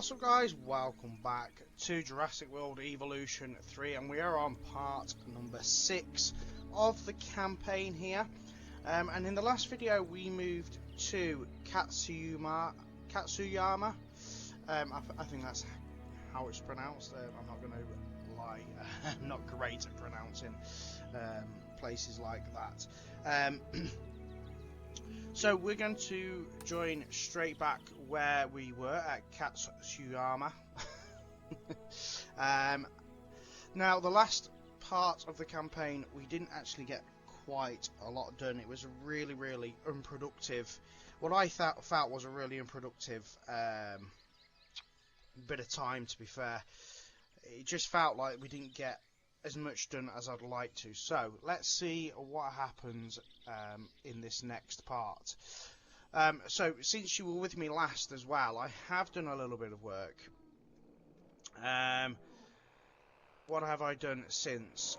What's up guys, welcome back to Jurassic World Evolution 3 and we are on part number 6 of the campaign here. And in the last video we moved to Katsuyama. I think that's how it's pronounced. I'm not going to lie, I'm not great at pronouncing places like that. So we're going to join straight back where we were at Katsuyama. Now the last part of the campaign we didn't actually get quite a lot done. It was a really unproductive, what I felt was a really unproductive bit of time, to be fair. It just felt like we didn't get as much done as I'd like to. So let's see what happens in this next part. So since you were with me last as well, I have done a little bit of work. What have I done since?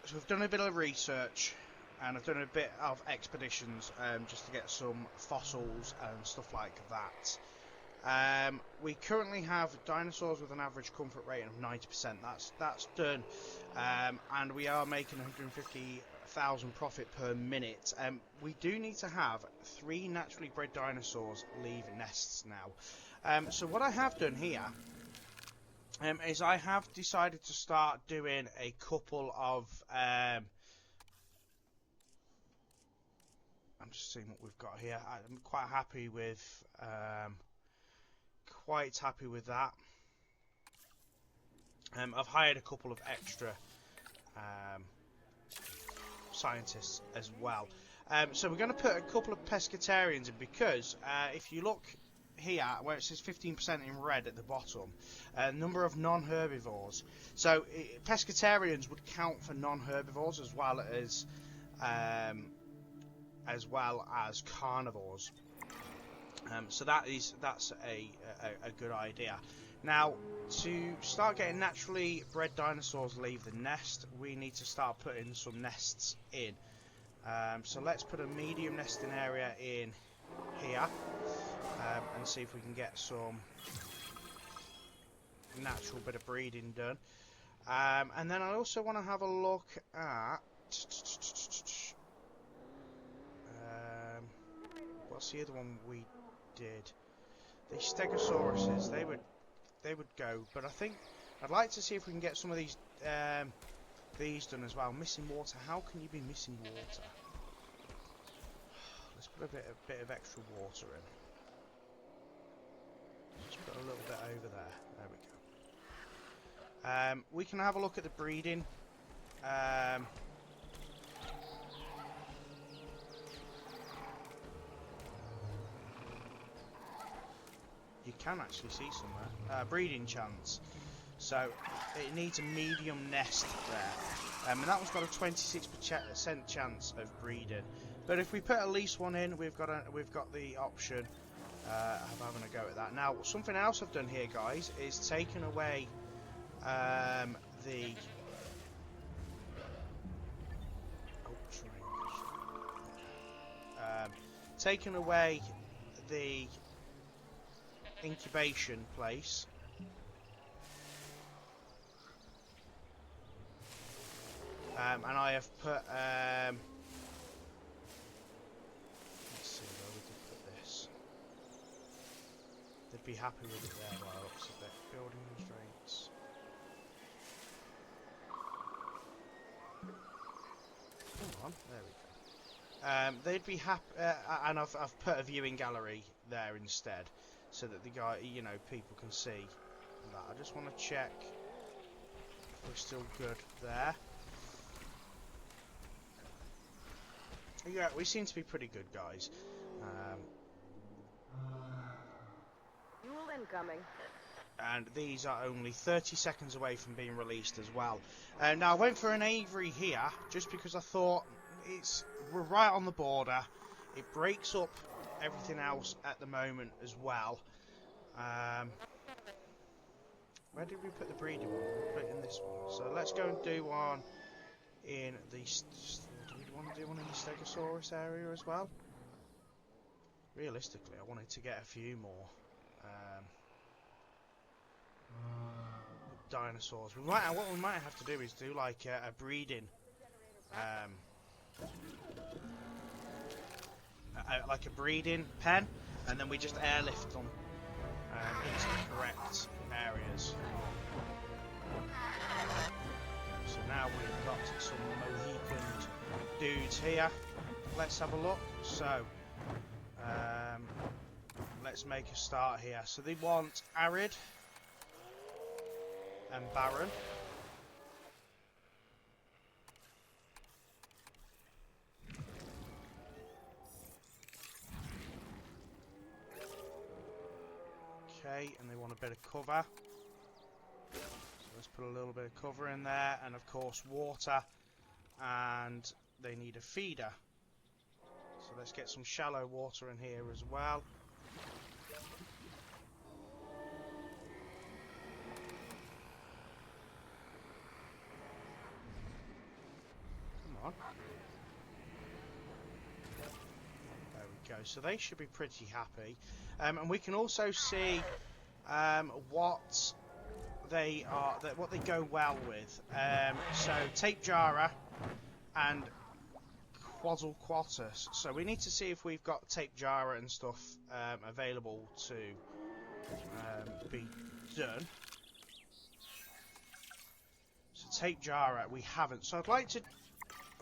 So I've done a bit of research and I've done a bit of expeditions just to get some fossils and stuff like that. We currently have dinosaurs with an average comfort rating of 90%. That's done, and we are making 150,000 profit per minute. We do need to have 3 naturally bred dinosaurs leave nests now. So what I have done here is I have decided to start doing a couple of I'm just seeing what we've got here. I'm quite happy with that. I've hired a couple of extra scientists as well. So we're going to put a couple of pescatarians in because if you look here where it says 15% in red at the bottom, number of non-herbivores. So pescatarians would count for non-herbivores as well as carnivores. So that's a good idea. Now, to start getting naturally bred dinosaurs leave the nest, we need to start putting some nests in. So let's put a medium nesting area in here and see if we can get some natural bit of breeding done. And then I also want to have a look at what's the other one we did? The Stegosauruses. They would go, but I think I'd like to see if we can get some of these done as well. Missing water. How can you be missing water? Let's put a bit of extra water in. Just put a little bit over there. There we go. We can have a look at the breeding. You can actually see somewhere. Breeding chance. So it needs a medium nest there. And that one's got a 26% chance of breeding. But if we put at least one in, we've got the option of having a go at that. Now, something else I've done here, guys, is taken away taken away the incubation place. And I have put let's see where we could put this. They'd be happy with it there by the looks of it. Building constraints. Come on, there we go. They'd be happy, and I've put a viewing gallery there instead, so that the guy, people can see that. I just want to check if we're still good there. Yeah, we seem to be pretty good, guys. Fuel incoming. And these are only 30 seconds away from being released as well. Now, I went for an aviary here, just because I thought we're right on the border. It breaks up everything else at the moment as well. Where did we put the breeding one? We put it in this one. So let's go and do one in the... Do we want to do one in the Stegosaurus area as well? Realistically, I wanted to get a few more dinosaurs. What we might have to do is do like a breeding, like a breeding pen, and then we just airlift them into the correct areas. So now we've got some Mohican dudes here. Let's have a look. So, let's make a start here. So they want arid and barren. Okay, and they want a bit of cover. So let's put a little bit of cover in there, and of course water, and they need a feeder. So let's get some shallow water in here as well. Come on. There we go. So they should be pretty happy. And we can also see what they go well with. So tape jara and Quazzlequatus. So we need to see if we've got tape jara and stuff available to be done. So tape jara we haven't. So I'd like to.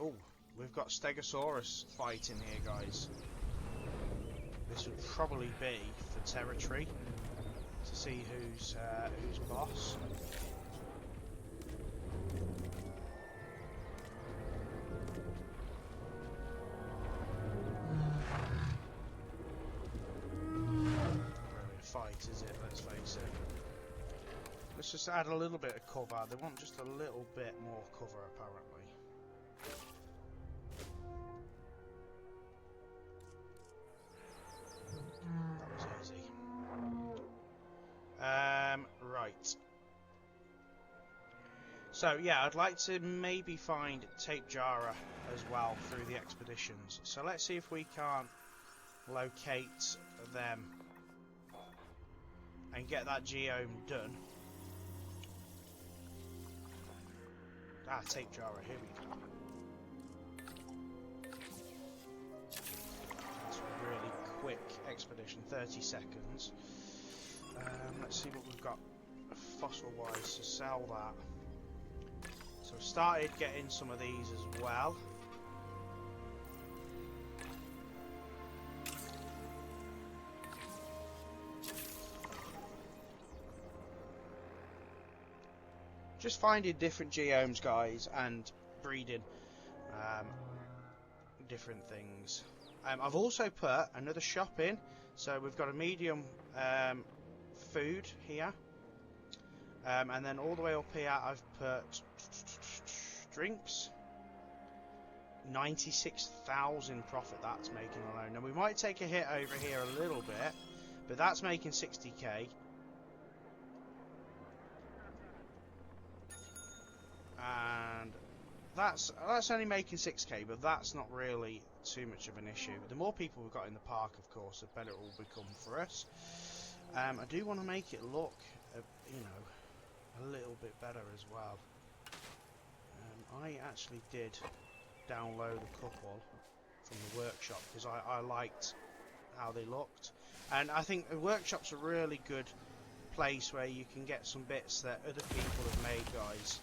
Oh, we've got Stegosaurus fighting here, guys. This would probably be for territory to see who's boss. Fight, is it? Let's face it. Let's just add a little bit of cover. They want just a little bit more cover, apparently. That was easy. Right. So yeah, I'd like to maybe find tape jara as well through the expeditions. So let's see if we can't locate them and get that geome done. Ah, tape jara, here we go. That's a really quick expedition, 30 seconds. Let's see what we've got fossil-wise to sell that. So I've started getting some of these as well. Just finding different geomes, guys, and breeding different things. I've also put another shop in, so we've got a medium food here, and then all the way up here I've put drinks. 96,000 profit that's making alone. Now we might take a hit over here a little bit, but that's making 60k. And that's only making 6k, but that's not really too much of an issue. The more people we've got in the park, of course, the better it will become for us. I do want to make it look, you know, a little bit better as well. I actually did download a couple from the workshop because I liked how they looked, and I think the workshop's a really good place where you can get some bits that other people have made, guys.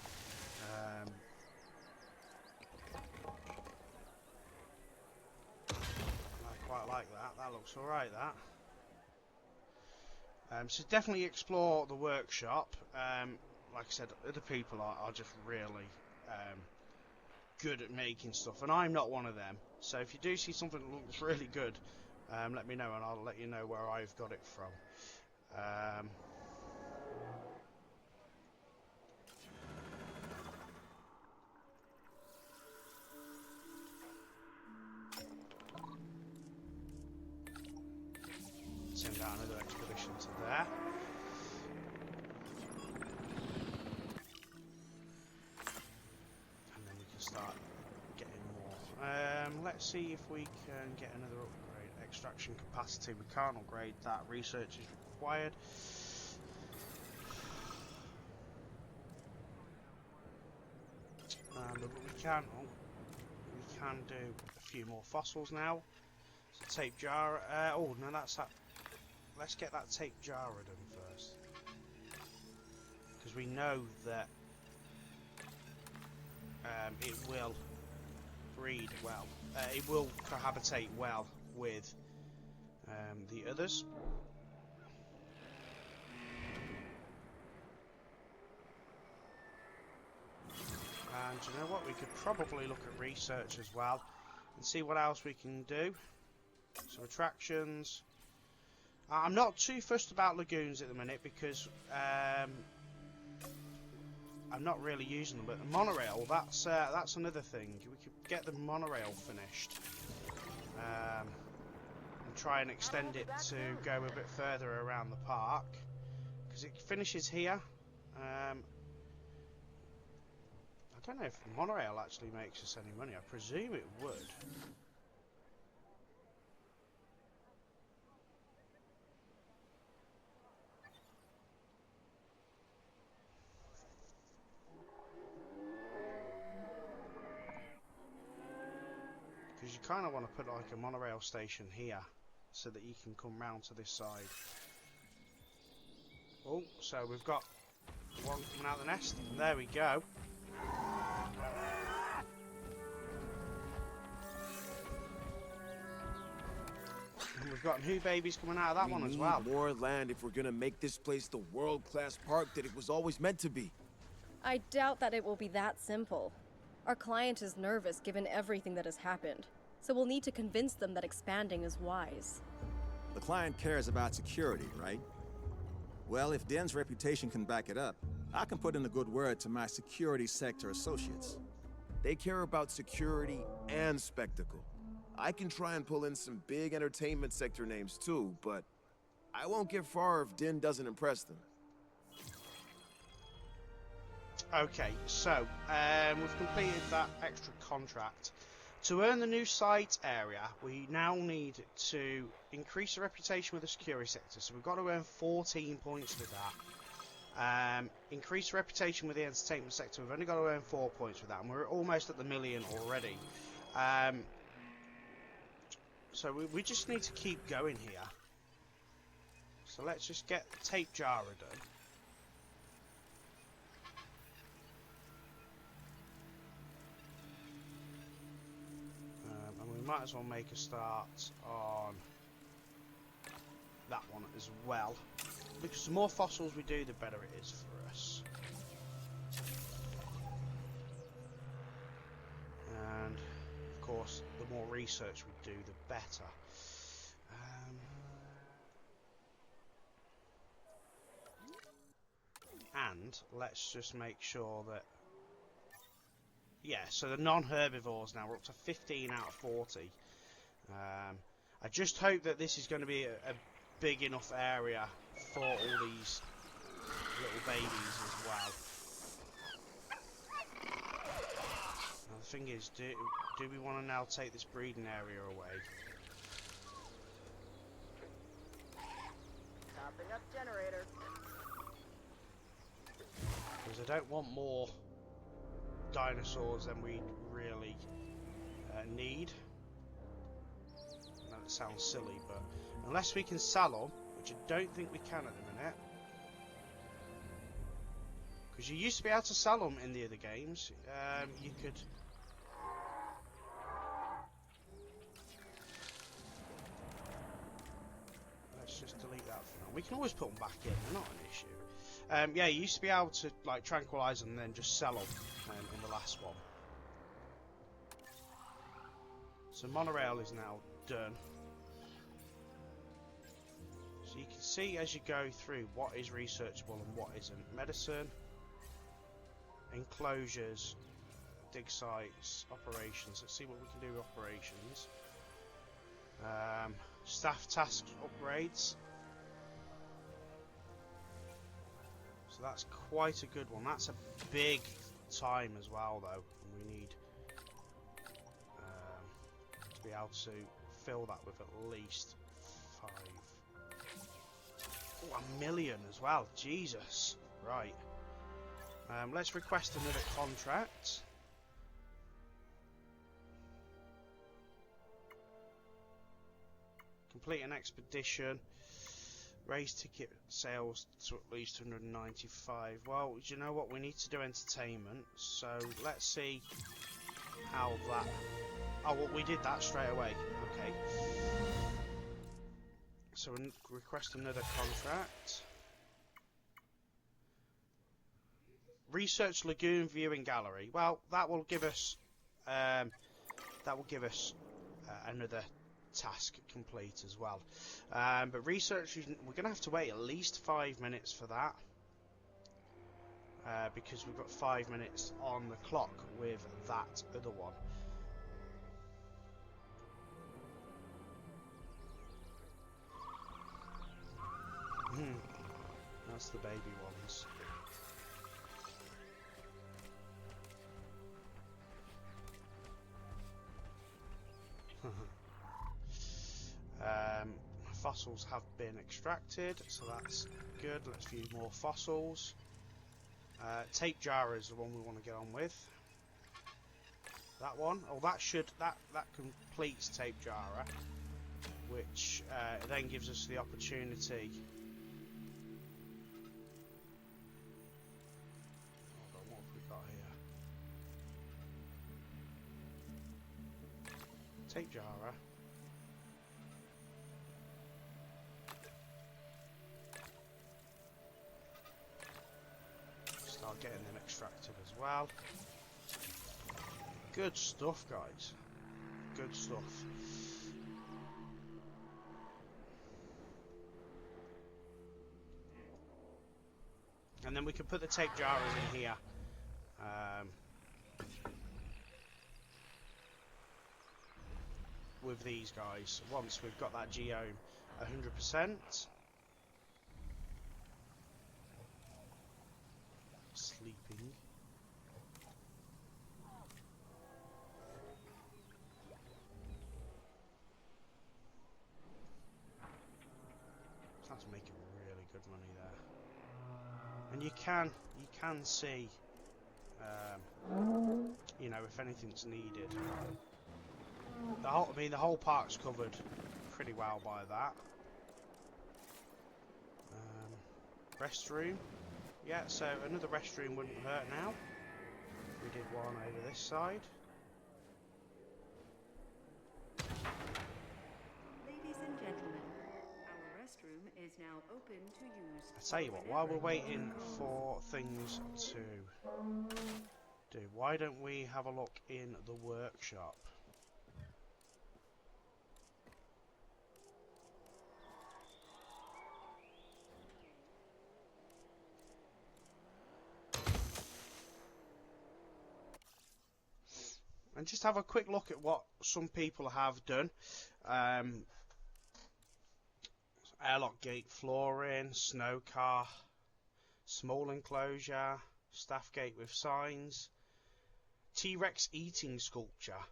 I quite like that. That looks alright, that. So definitely explore the workshop. Like I said, other people are just really good at making stuff, and I'm not one of them. So if you do see something that looks really good, let me know, and I'll let you know where I've got it from. Send out another expedition to there. And then we can start getting more. Let's see if we can get another upgrade. Extraction capacity, we can't upgrade that. Research is required. But we can do a few more fossils now. So tape jar. Oh no, that's that. Let's get that tape jar done first, because we know that it will breed well. It will cohabitate well with the others. And you know what? We could probably look at research as well and see what else we can do. Some attractions. I'm not too fussed about lagoons at the minute because I'm not really using them. But the monorail, that's another thing. We could get the monorail finished and try and extend it to go a bit further around the park, because it finishes here. I don't know if the monorail actually makes us any money. I presume it would. Because you kind of want to put like a monorail station here so that you can come round to this side. Oh, so we've got one coming out of the nest. There we go. And we've got new babies coming out of that one as well. We need more land if we're gonna make this place the world-class park that it was always meant to be. I doubt that it will be that simple. Our client is nervous given everything that has happened, so we'll need to convince them that expanding is wise. The client cares about security, right? Well, if Den's reputation can back it up, I can put in a good word to my security sector associates. They care about security and spectacle. I can try and pull in some big entertainment sector names too, but I won't get far if Den doesn't impress them. Okay, so we've completed that extra contract. To earn the new site area, we now need to increase the reputation with the security sector. So we've got to earn 14 points with that. Increase the reputation with the entertainment sector. We've only got to earn 4 points with that, and we're almost at the million already. So we just need to keep going here. So let's just get tape jar done. And we might as well make a start on that one as well, because the more fossils we do, the better it is for us. And of course, the more research we do, the better. And let's just make sure that, yeah, so the non-herbivores now, we're up to 15 out of 40. I just hope that this is going to be a big enough area for all these little babies as well. Now the thing is, do we want to now take this breeding area away? Topping up generator. Because I don't want more dinosaurs than we really need. That sounds silly, but unless we can sell them, which I don't think we can at the minute, because you used to be able to sell them in the other games. You could. Let's just delete that for now. We can always put them back in; they're not an issue. Yeah, you used to be able to like tranquilize them and then just sell them in the last one. So monorail is now done. So you can see as you go through what is researchable and what isn't. Medicine, enclosures, dig sites, operations. Let's see what we can do with operations. Staff task upgrades. So that's quite a good one. That's a big time as well, though. And we need to be able to fill that with at least 5. Oh, 1,000,000 as well. Jesus. Right. Let's request another contract. Complete an expedition. Raise ticket sales to at least 195. Well, do you know what? We need to do entertainment. So let's see how that... Oh, well, we did that straight away. Okay. So request another contract. Research Lagoon Viewing Gallery. Well, that will give us another task complete as well. But research, we're going to have to wait at least 5 minutes for that. Because we've got 5 minutes on the clock with that other one. That's the baby ones. Fossils have been extracted, so that's good. Let's view more fossils. Tape jar is the one we want to get on with. That one. Oh, that completes tape jar, which then gives us the opportunity. Hold on, what have we got here? Tape jar. Start getting them extracted as well. Good stuff, guys. Good stuff. And then we can put the tape jars in here. With these guys, once we've got that geome 100%. Sleeping. That's making really good money there. And you can see, you know, if anything's needed. The whole park's covered pretty well by that. Restroom. Yeah, so another restroom wouldn't hurt now. We did one over this side. Ladies and gentlemen, our restroom is now open to use. I tell you what, while we're waiting for things to do, why don't we have a look in the workshop? And just have a quick look at what some people have done. Airlock gate flooring, snow car, small enclosure, staff gate with signs, T-Rex eating sculpture.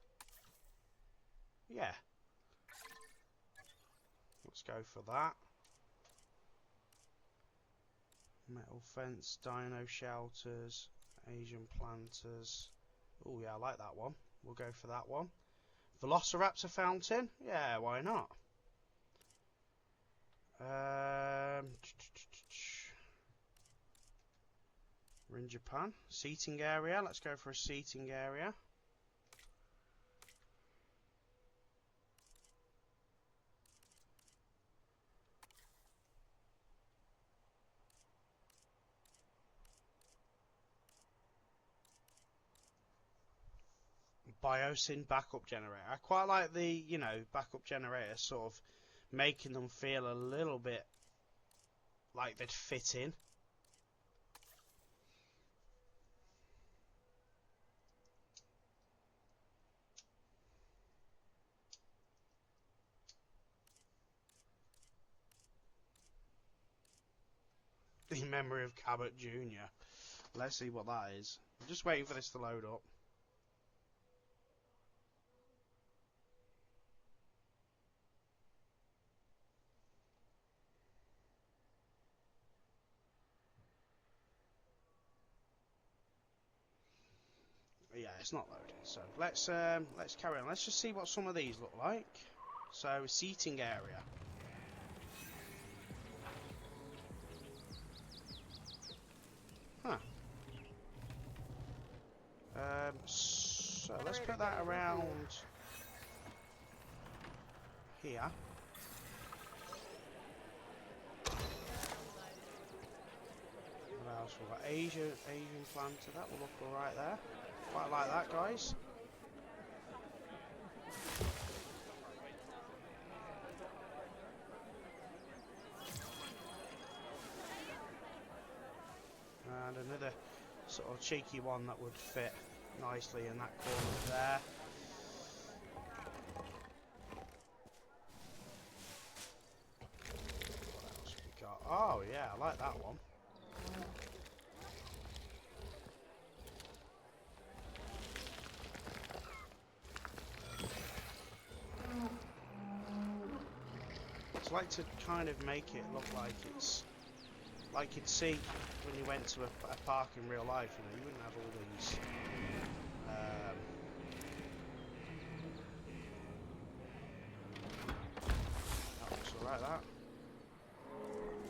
Yeah. Let's go for that. Metal fence, dino shelters, Asian planters. Oh yeah, I like that one. We'll go for that one. Velociraptor fountain? Yeah, why not? We're in Japan. Seating area. Let's go for a seating area. Biosyn backup generator. I quite like the, you know, backup generator sort of making them feel a little bit like they'd fit in. In memory of Cabot Jr. Let's see what that is. I'm just waiting for this to load up. it's not loading. So let's carry on. Let's just see what some of these look like. So seating area. Huh. So let's put that around here. What else? We've got Asian planter. That will look alright there. Quite like that, guys. And another sort of cheeky one that would fit nicely in that corner there. What else have we got? Oh yeah, I like that one. I'd like to kind of make it look like it's like you'd see when you went to a park in real life. You know, you wouldn't have all these that looks alright, that.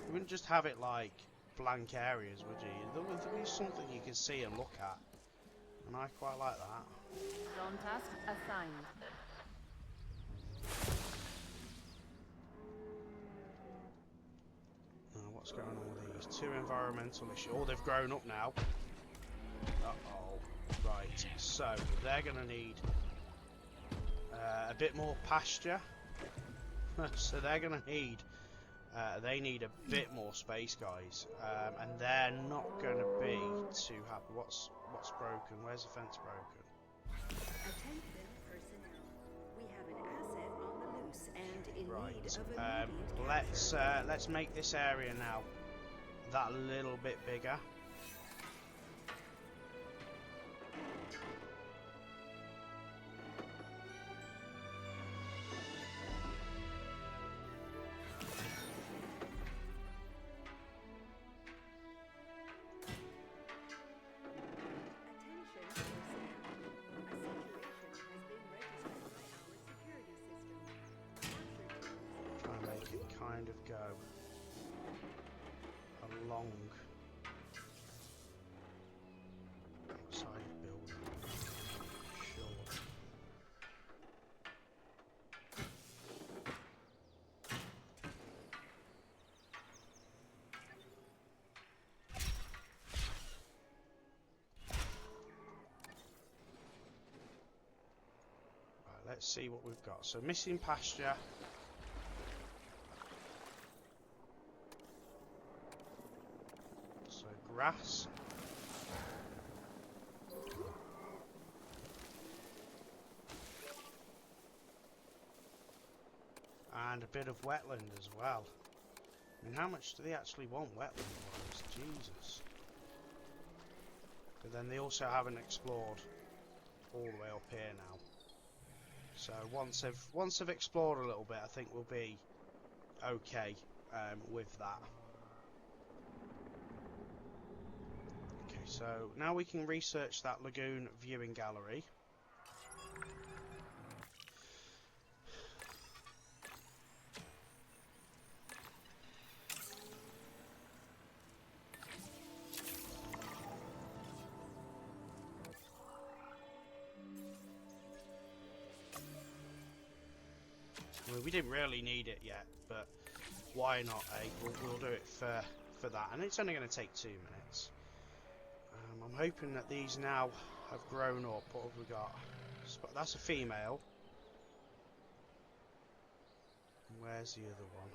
You wouldn't just have it like blank areas, would you? There'd be something you can see and look at, and I quite like that. Zone task assigned. What's going on with these? 2 environmental issues. Oh, they've grown up now. Uh-oh. Right, so they're going to need a bit more pasture. So they're going to need they need a bit more space, guys. And they're not going to be too happy. What's broken? Where's the fence broken? Attention personnel. We have an asset on the loose and in need of Right. immediate Let's make this area now that little bit bigger. Kind of go along outside of building. Sure. Right, let's see what we've got. So missing pasture. Grass. And a bit of wetland as well. I mean, how much do they actually want wetland-wise? Jesus. But then they also haven't explored all the way up here now. So once they've explored a little bit, I think we'll be okay with that. So now we can research that lagoon viewing gallery. Well, we didn't really need it yet, but why not, eh? We'll do it for that, and it's only going to take 2 minutes. I'm hoping that these now have grown up. What have we got? That's a female. Where's the other one?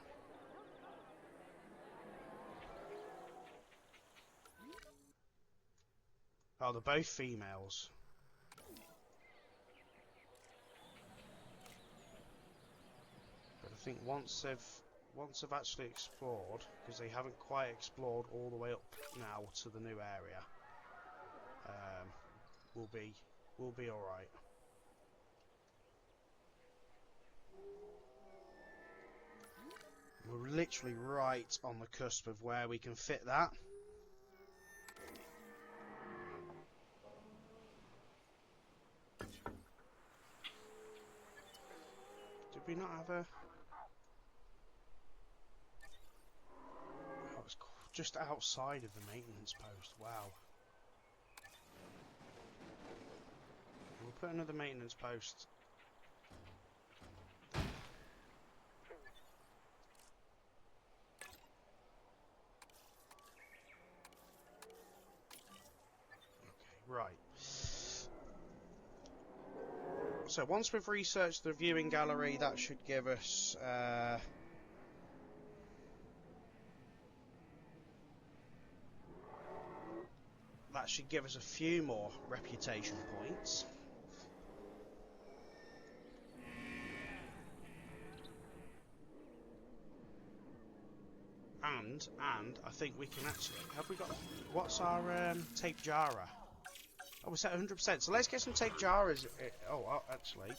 Oh, they're both females. But I think once they've actually explored, because they haven't quite explored all the way up now to the new area. We'll be all right. We're literally right on the cusp of where we can fit that. Did we not have a... Oh, it's just outside of the maintenance post. Wow. We'll put another maintenance post. Right. So once we've researched the viewing gallery, that should give us a few more reputation points. And I think we can actually... Have we got... What's our tape jara? Oh, we're set 100%. So let's get some tape jaras. Actually,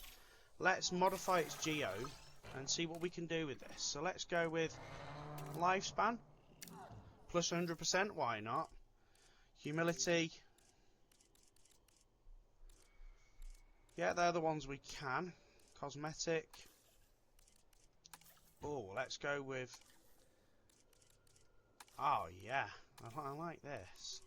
let's modify its geo and see what we can do with this. So let's go with lifespan plus 100%. Why not? Humility. Yeah, they're the ones we can. Cosmetic. Oh, let's go with... Oh, yeah. I like this.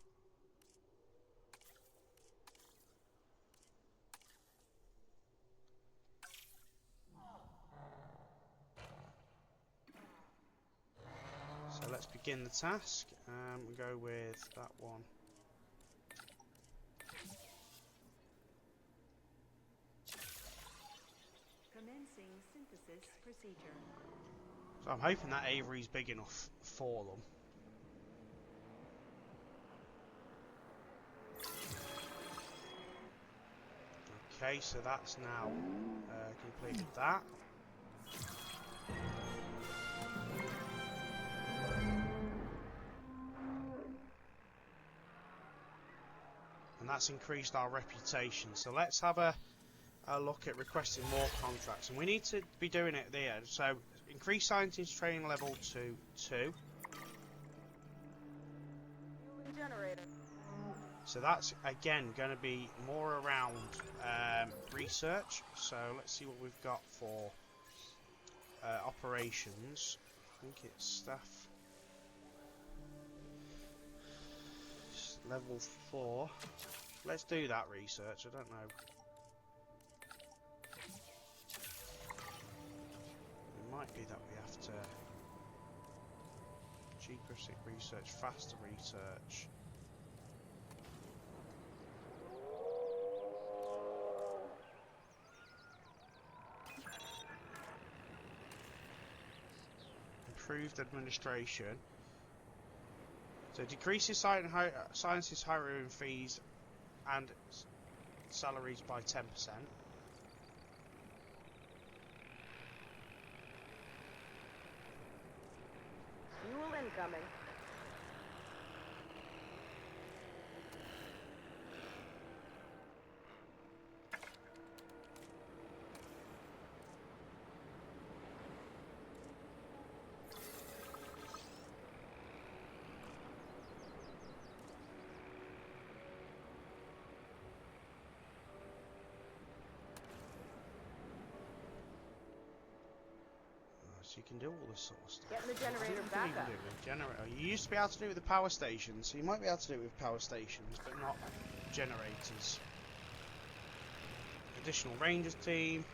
So let's begin the task. We'll go with that one. Commencing synthesis procedure. So I'm hoping that Avery's big enough for them. Okay, so that's now completed that. And that's increased our reputation. So let's have a look at requesting more contracts. And we need to be doing it there. So increase scientist training level to 2. Generator. So that's again going to be more around research. So let's see what we've got for operations. I think it's staff level 4. Let's do that research. I don't know. It might be that we have to Jurassic research, faster research. Improved administration. So decreases scientists' hiring fees and salaries by 10%. Fuel incoming. So you can do all this sort of stuff. Getting the generator You can back even up. do it with generator. You used to be able to do it with the power stations, so you might be able to do it with power stations, but not generators. Additional Rangers team.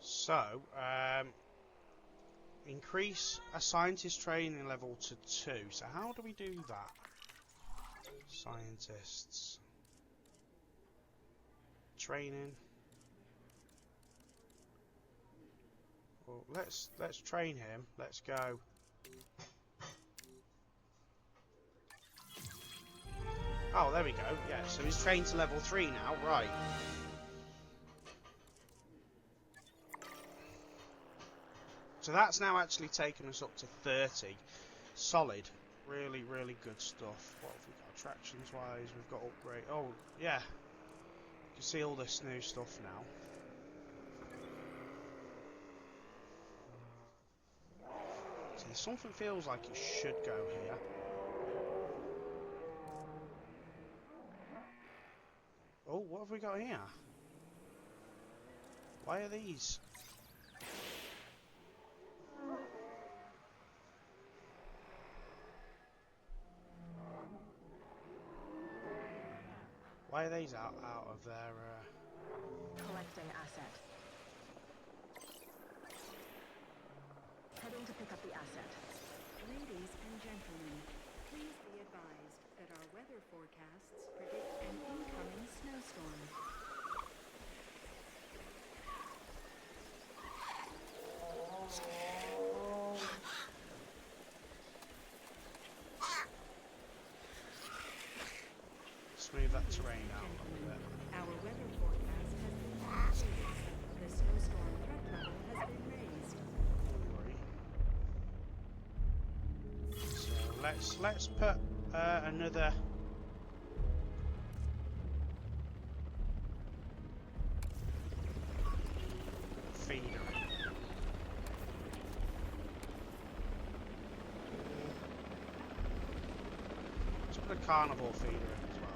So, increase a scientist training level to 2. So how do we do that? Scientists. Training. Well, let's train him. Let's go. Oh, there we go. Yeah, so he's trained to level 3 now. Right. So that's now actually taken us up to 30. Solid. Really, really good stuff. What have we got attractions wise? We've got upgrade. Oh, yeah. can see all this new stuff now. See, something feels like it should go here. Oh, what have we got here? Why are these? Why are these out of their... Collecting asset. Heading to pick up the asset. Ladies and gentlemen, please be advised that our weather forecasts predict an incoming snowstorm. Smooth that terrain out a little bit. Our weather forecast has been updated. The snowstorm threat level has been raised. Don't worry. So let's put another feeder in. Let's put a carnivore feeder in as well.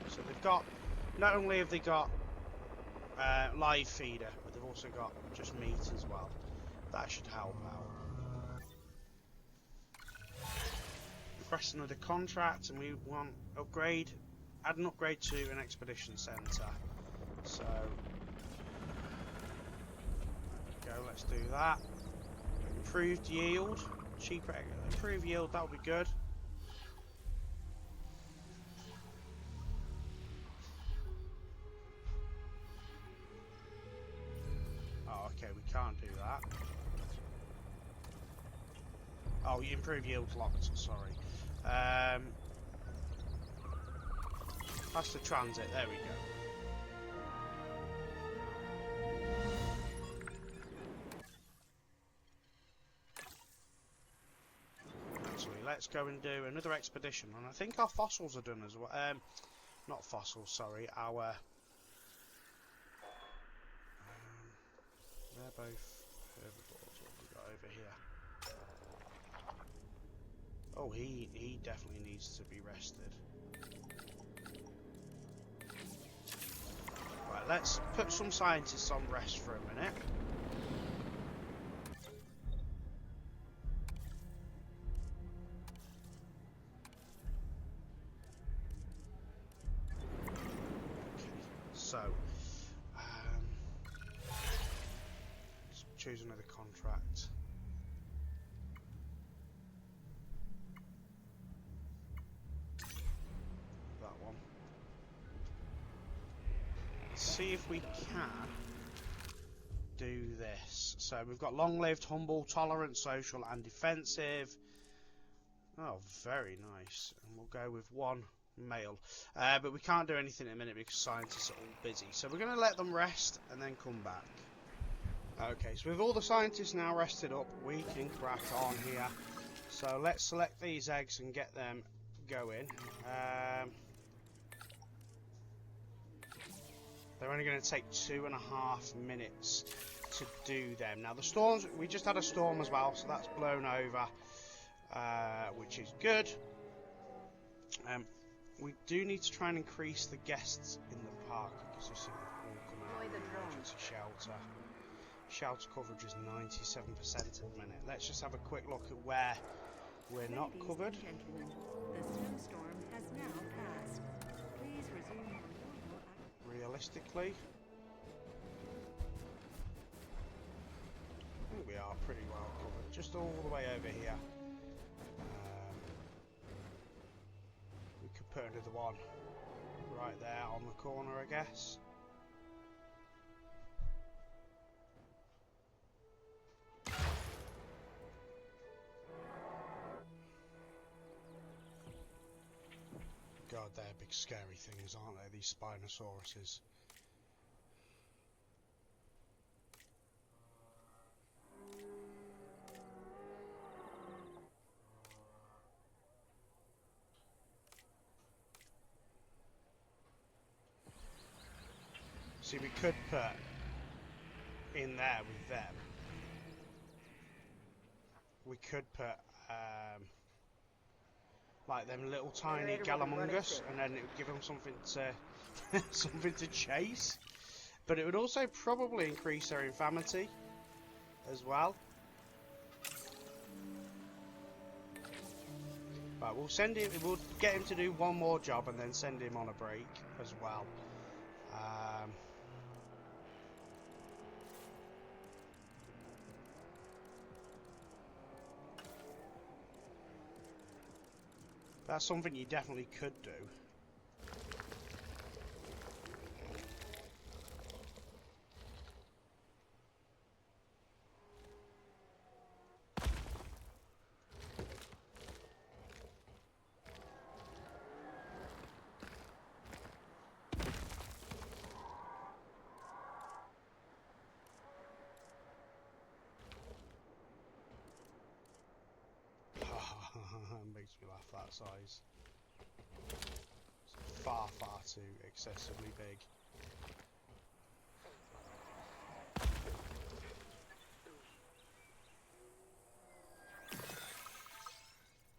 So they've got, not only have they got live feeder, but they've also got just meat as well. That should help out. Request another contract, and we want upgrade, add an upgrade to an expedition centre. So there we go, let's do that. Improved yield, cheaper, improved yield, that would be good. Oh, okay, we can't do that. Oh, you improve yield locked, sorry. Faster transit, there we go. Actually, let's go and do another expedition, and I think our fossils are done as well. Not fossils, sorry, our... they're both herbivores. What have we got over here? Oh, he definitely needs to be rested. Right, let's put some scientists on rest for a minute. Okay, so let's choose another contract. See if we can do this. So we've got long-lived, humble, tolerant, social, and defensive. Oh, very nice. And we'll go with one male. But we can't do anything in a minute because scientists are all busy. So we're going to let them rest and then come back. Okay, so with all the scientists now rested up, we can crack on here. So let's select these eggs and get them going. They're only going to take 2.5 minutes to do them. Now the storms, we just had a storm as well, so that's blown over, which is good. We do need to try and increase the guests in the park because you see they've all come out of the emergency shelter. Shelter coverage is 97% at the minute. Let's just have a quick look at where we're not covered. Ladies and gentlemen, the snowstorm has now passed. Please resume your normal activity. Realistically, I think we are pretty well covered, just all the way over here. We could put another one right there on the corner, I guess. God, they're big scary things, aren't they, these Spinosauruses? See, we could put in there with them. We could put like them little tiny Generator will be running Galamungus, soon. and then it would give them something to something to chase. But it would also probably increase their infamity as well. Right, we'll send him. We'll get him to do one more job and then send him on a break as well. That's something you definitely could do. Makes me laugh, that size. It's far, far too excessively big.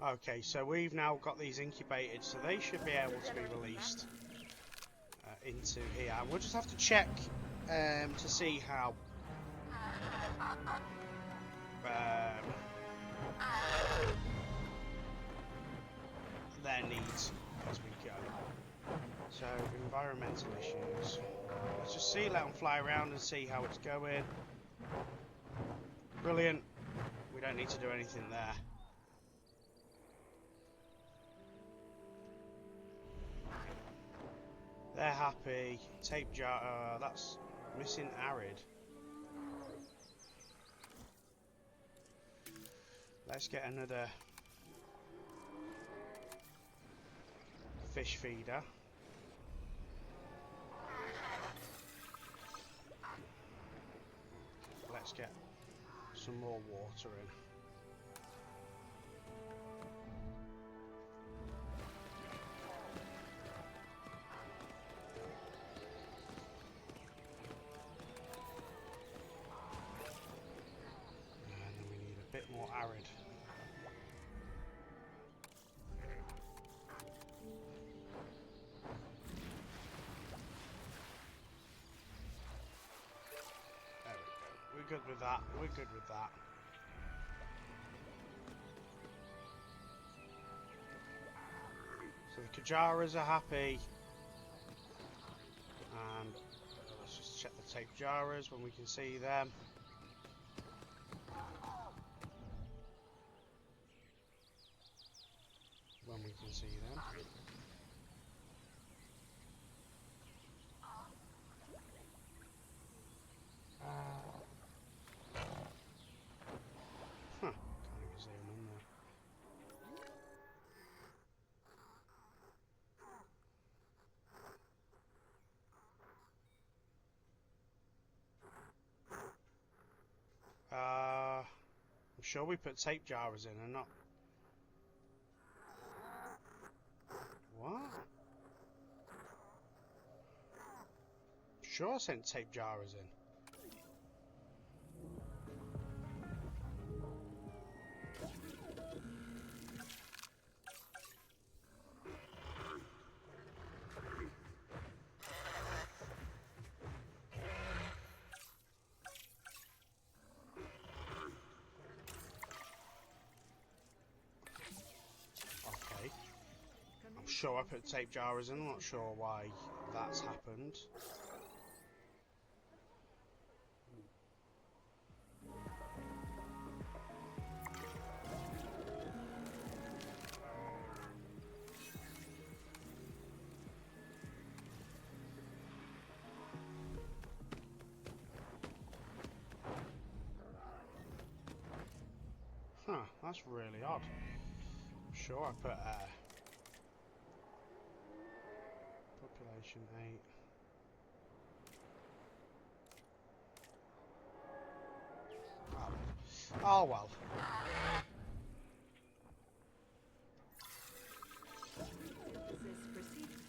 Okay, so we've now got these incubated, so they should be able to be released into here. We'll just have to check to see how their needs as we go. So, environmental issues. Let's just see, let them fly around and see how it's going. Brilliant. We don't need to do anything there. They're happy. Tape jar. That's missing arid. Let's get another fish feeder. Let's get some more water in. And then we need a bit more arid. We're good with that. We're good with that. So the Kajaras are happy. And let's just check the tape Jaras when we can see them. When we can see them. Can't even see them in there. I'm sure we put tape Jaras in and not... What? Sure I sent tape Jaras in. Okay. I'm sure I put tape Jaras in, I'm not sure why that's happened. Huh, that's really odd. I'm sure I put population 8. Oh well. Synthesis proceeding.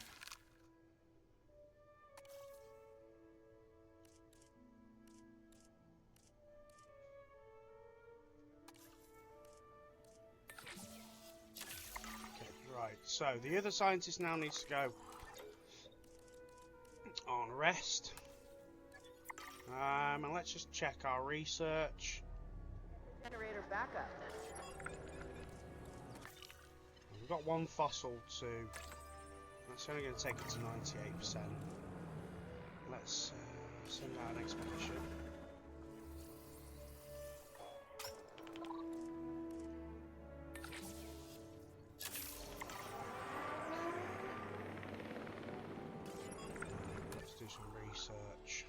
So the other scientist now needs to go on rest. And let's just check our research. Generator backup. We've got one fossil to. That's only going to take it to 98%. Let's send out an expedition. Let's do some research.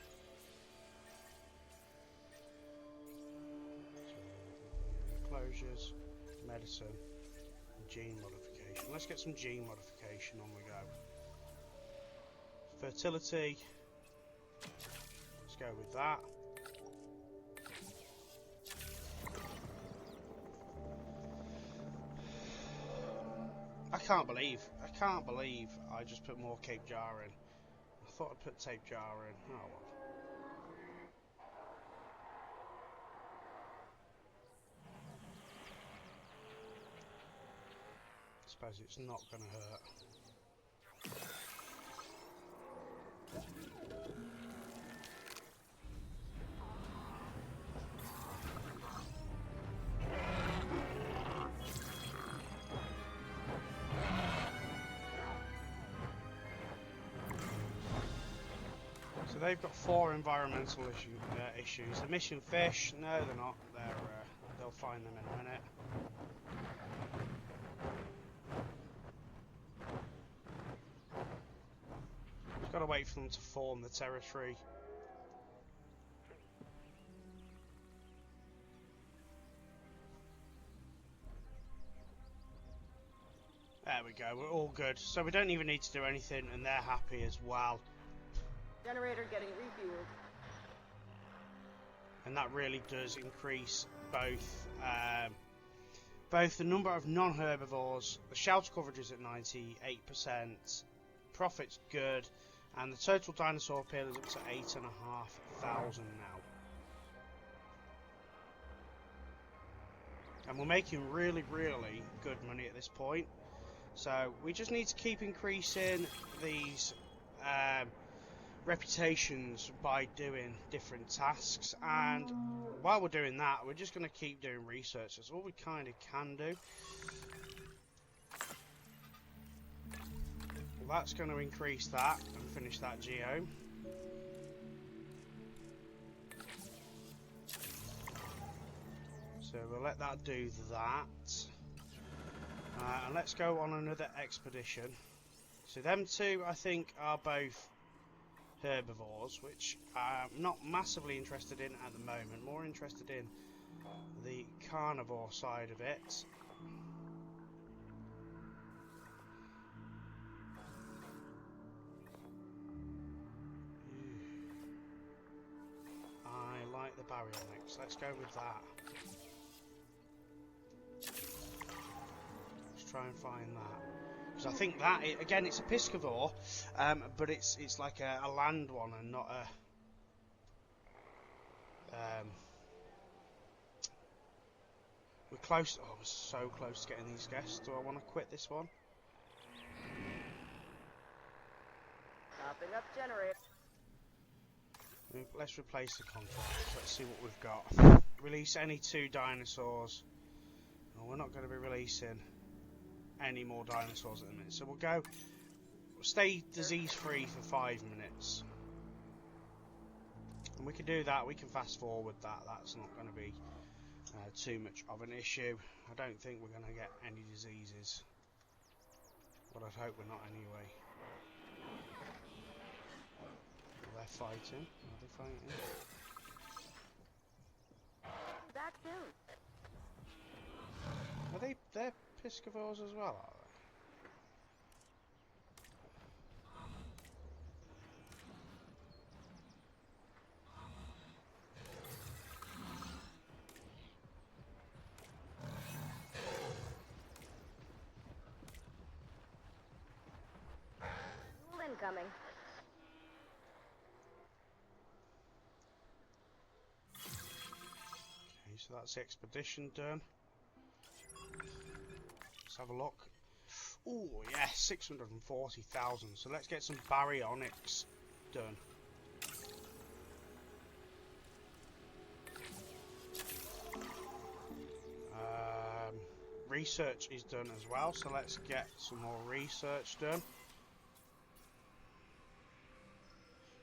Enclosures, medicine, and gene modification. Let's get some gene modification on the go. Fertility. Let's go with that. I can't believe I just put more Cape Jar in. I thought I'd put tape jar in. Oh well. I suppose it's not going to hurt. So they've got 4 environmental issues. Emission fish? No, they're not. They'll find them in a minute. Got to wait for them to form the territory. There we go, we're all good. So we don't even need to do anything, and they're happy as well. Generator getting refueled. And that really does increase both the number of non-herbivores, the shelter coverage is at 98%, profit's good, and the total dinosaur appeal is up to 8,500 now. And we're making really, really good money at this point. So we just need to keep increasing these reputations by doing different tasks. And while we're doing that, we're just going to keep doing research. That's all we kind of can do. That's going to increase that and finish that geo. So we'll let that do that. And let's go on another expedition. So them two, I think, are both herbivores, which I'm not massively interested in at the moment. More interested in the carnivore side of it. I like the baryonyx. Let's go with that. Let's try and find that. Because I think that, again, it's a piscivore, but it's like a land one and not a... we're close. Oh, we're so close to getting these guests. Do I want to quit this one? Topping up generator. Let's replace the contract. Let's see what we've got. Release any 2 dinosaurs. No, we're not going to be releasing any more dinosaurs at the minute. So we'll stay disease free for 5 minutes. And we can do that. We can fast forward that. That's not going to be too much of an issue. I don't think we're going to get any diseases. But I'd hope we're not anyway. They're fighting. Are they fighting? Back soon. Are they're piscivores as well, are they? Fuel incoming. Okay, so that's the expedition done. Let's have a look. Oh yeah, 640,000. So let's get some baryonics done. Research is done as well, so let's get some more research done.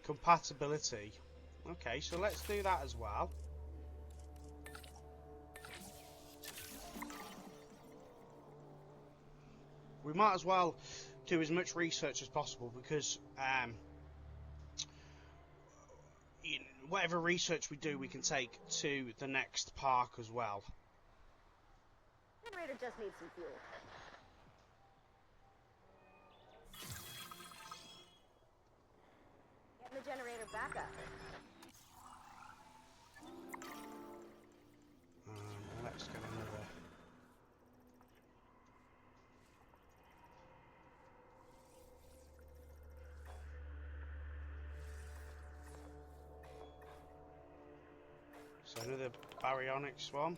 Compatibility. Okay, so let's do that as well. We might as well do as much research as possible because whatever research we do, we can take to the next park as well. Generator just needs some fuel. Getting the generator back up. Let's get another. So another baryonics one.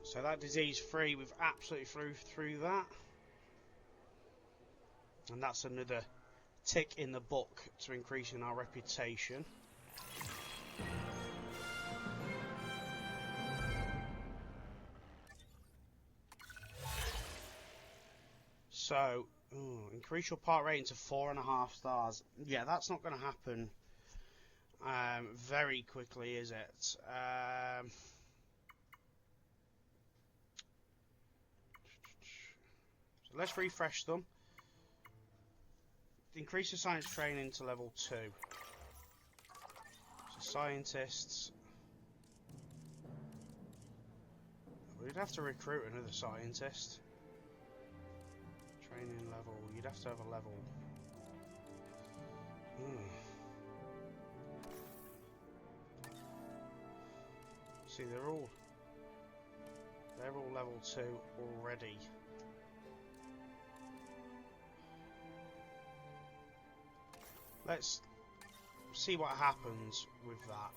So that disease free, we've absolutely flew through that. And that's another tick in the book to increasing our reputation. So, increase your part rating to 4.5 stars. Yeah, that's not going to happen very quickly, is it? So let's refresh them. Increase the science training to level 2. So scientists. We'd have to recruit another scientist. Training level. You'd have to have a level. See, they're all level 2 already. Let's see what happens with that.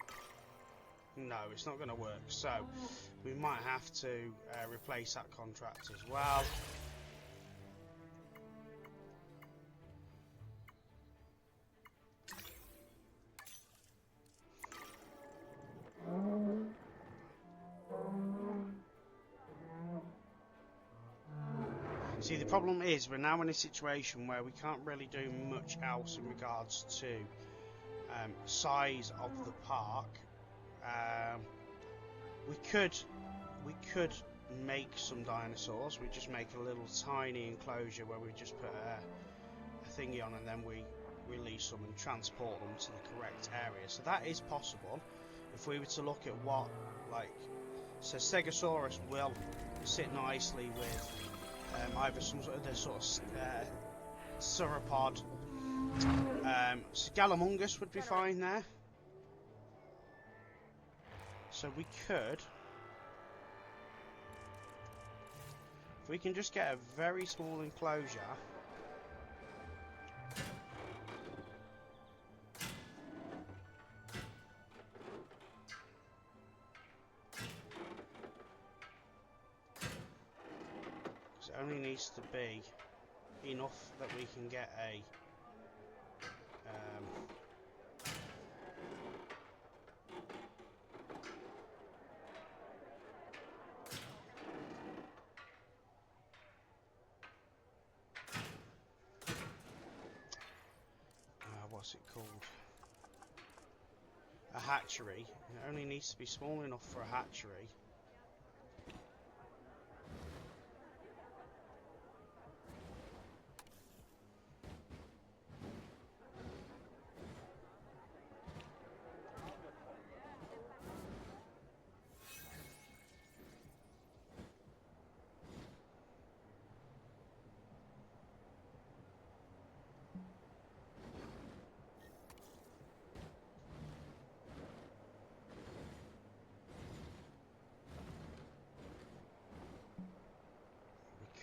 No, it's not going to work. So we might have to replace that contract as well. See, the problem is we're now in a situation where we can't really do much else in regards to size of the park. We could make some dinosaurs. We just make a little tiny enclosure where we just put a thingy on and then we release them and transport them to the correct area. So that is possible. If we were to look at what, so Stegosaurus will sit nicely with either some sort of sauropod. Scalamungus would be fine there. So we could, if we can just get a very small enclosure. It only needs to be enough that we can get a what's it called? A hatchery. It only needs to be small enough for a hatchery.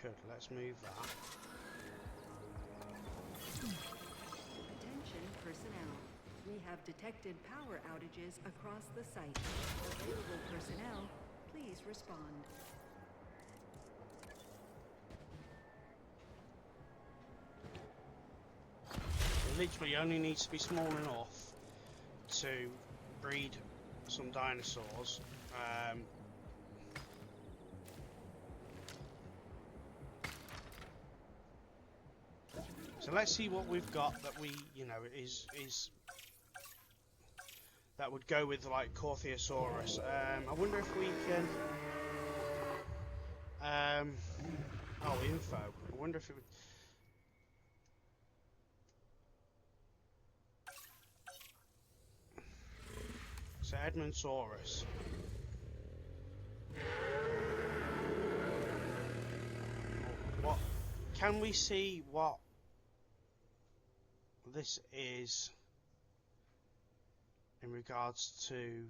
could. Let's move that. Attention personnel. We have detected power outages across the site. Available personnel, please respond. It literally only needs to be small enough to breed some dinosaurs. So let's see what we've got that we, you know, is that would go with like Cortheosaurus. I wonder if we can. Oh, info. I wonder if it would. So Edmondsaurus. What? Can we see what this is in regards to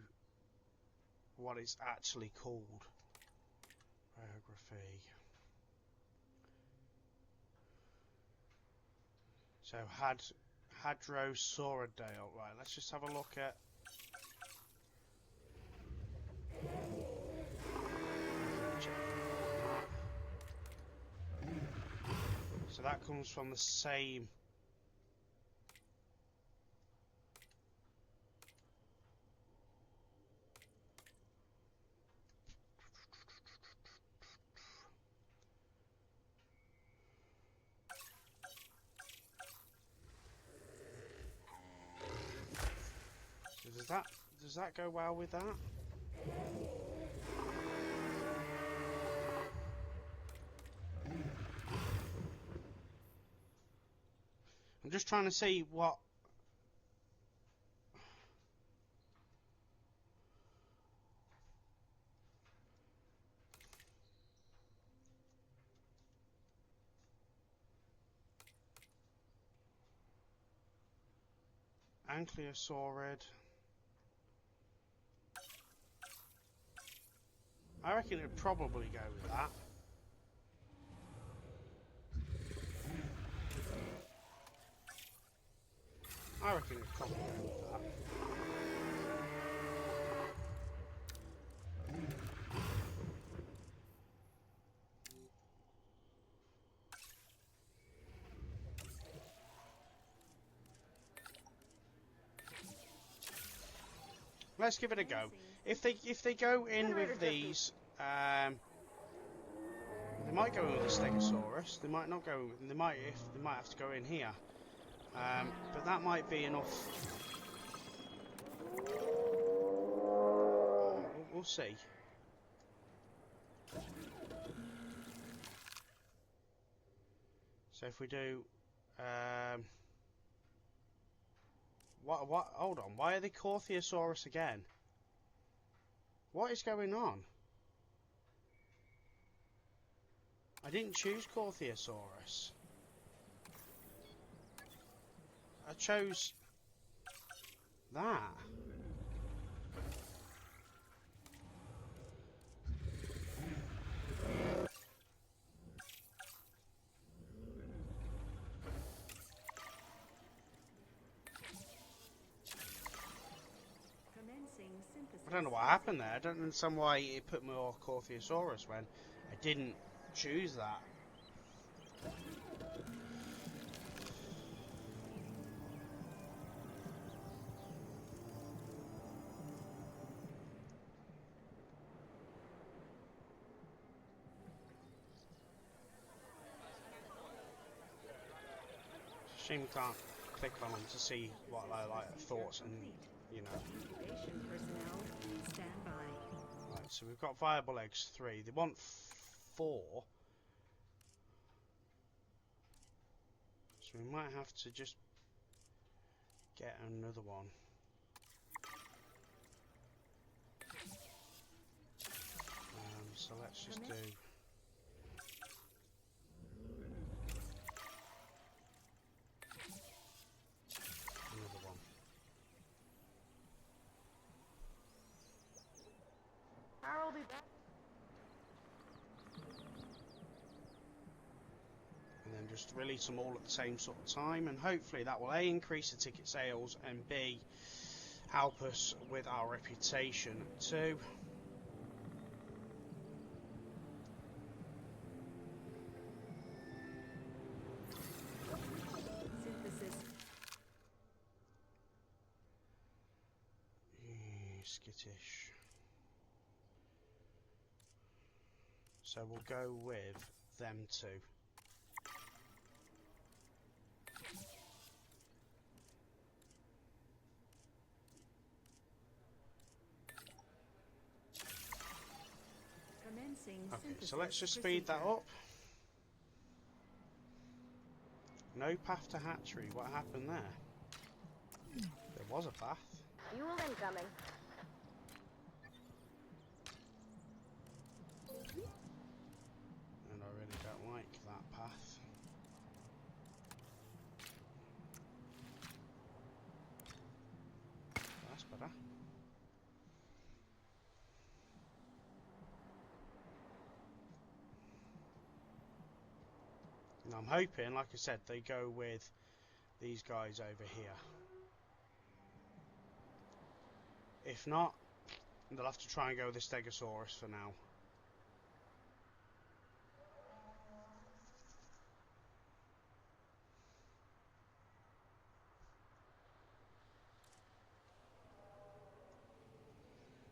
what it's actually called? Biography. So Hadrosauridale. Right, let's just have a look at. So that comes from the same. So does that go well with that? I'm just trying to see what. Ankylosaurid. I reckon it'd probably go with that. I reckon it'd probably go with that. Let's give it a go. If they go in with these, they might go in with a Stegosaurus. They might not go. They might have to go in here. But that might be enough. We'll see. So if we do, what? Hold on. Why are they Cortheosaurus again? What is going on? I didn't choose Cortheosaurus. I chose that. I don't know what happened there. I don't understand why it put more Cortheosaurus when I didn't choose that. Shame we can't click on them to see what their thoughts and, you know. Incubation personnel, stand by. Right, so we've got viable eggs 3. They want 4. So we might have to just get another one. So let's just do. Another one. I'll be back. just release them all at the same sort of time, and hopefully that will A, increase the ticket sales, and B, help us with our reputation too. Synthesis. Skittish. So we'll go with them two. Commencing Okay, synthesis so let's just speed that procedure. up. No path to hatchery. What happened there? There was a path. Fuel incoming. And I really don't like that path. That's better. And I'm hoping, like I said, they go with these guys over here. If not, they'll have to try and go with the Stegosaurus for now.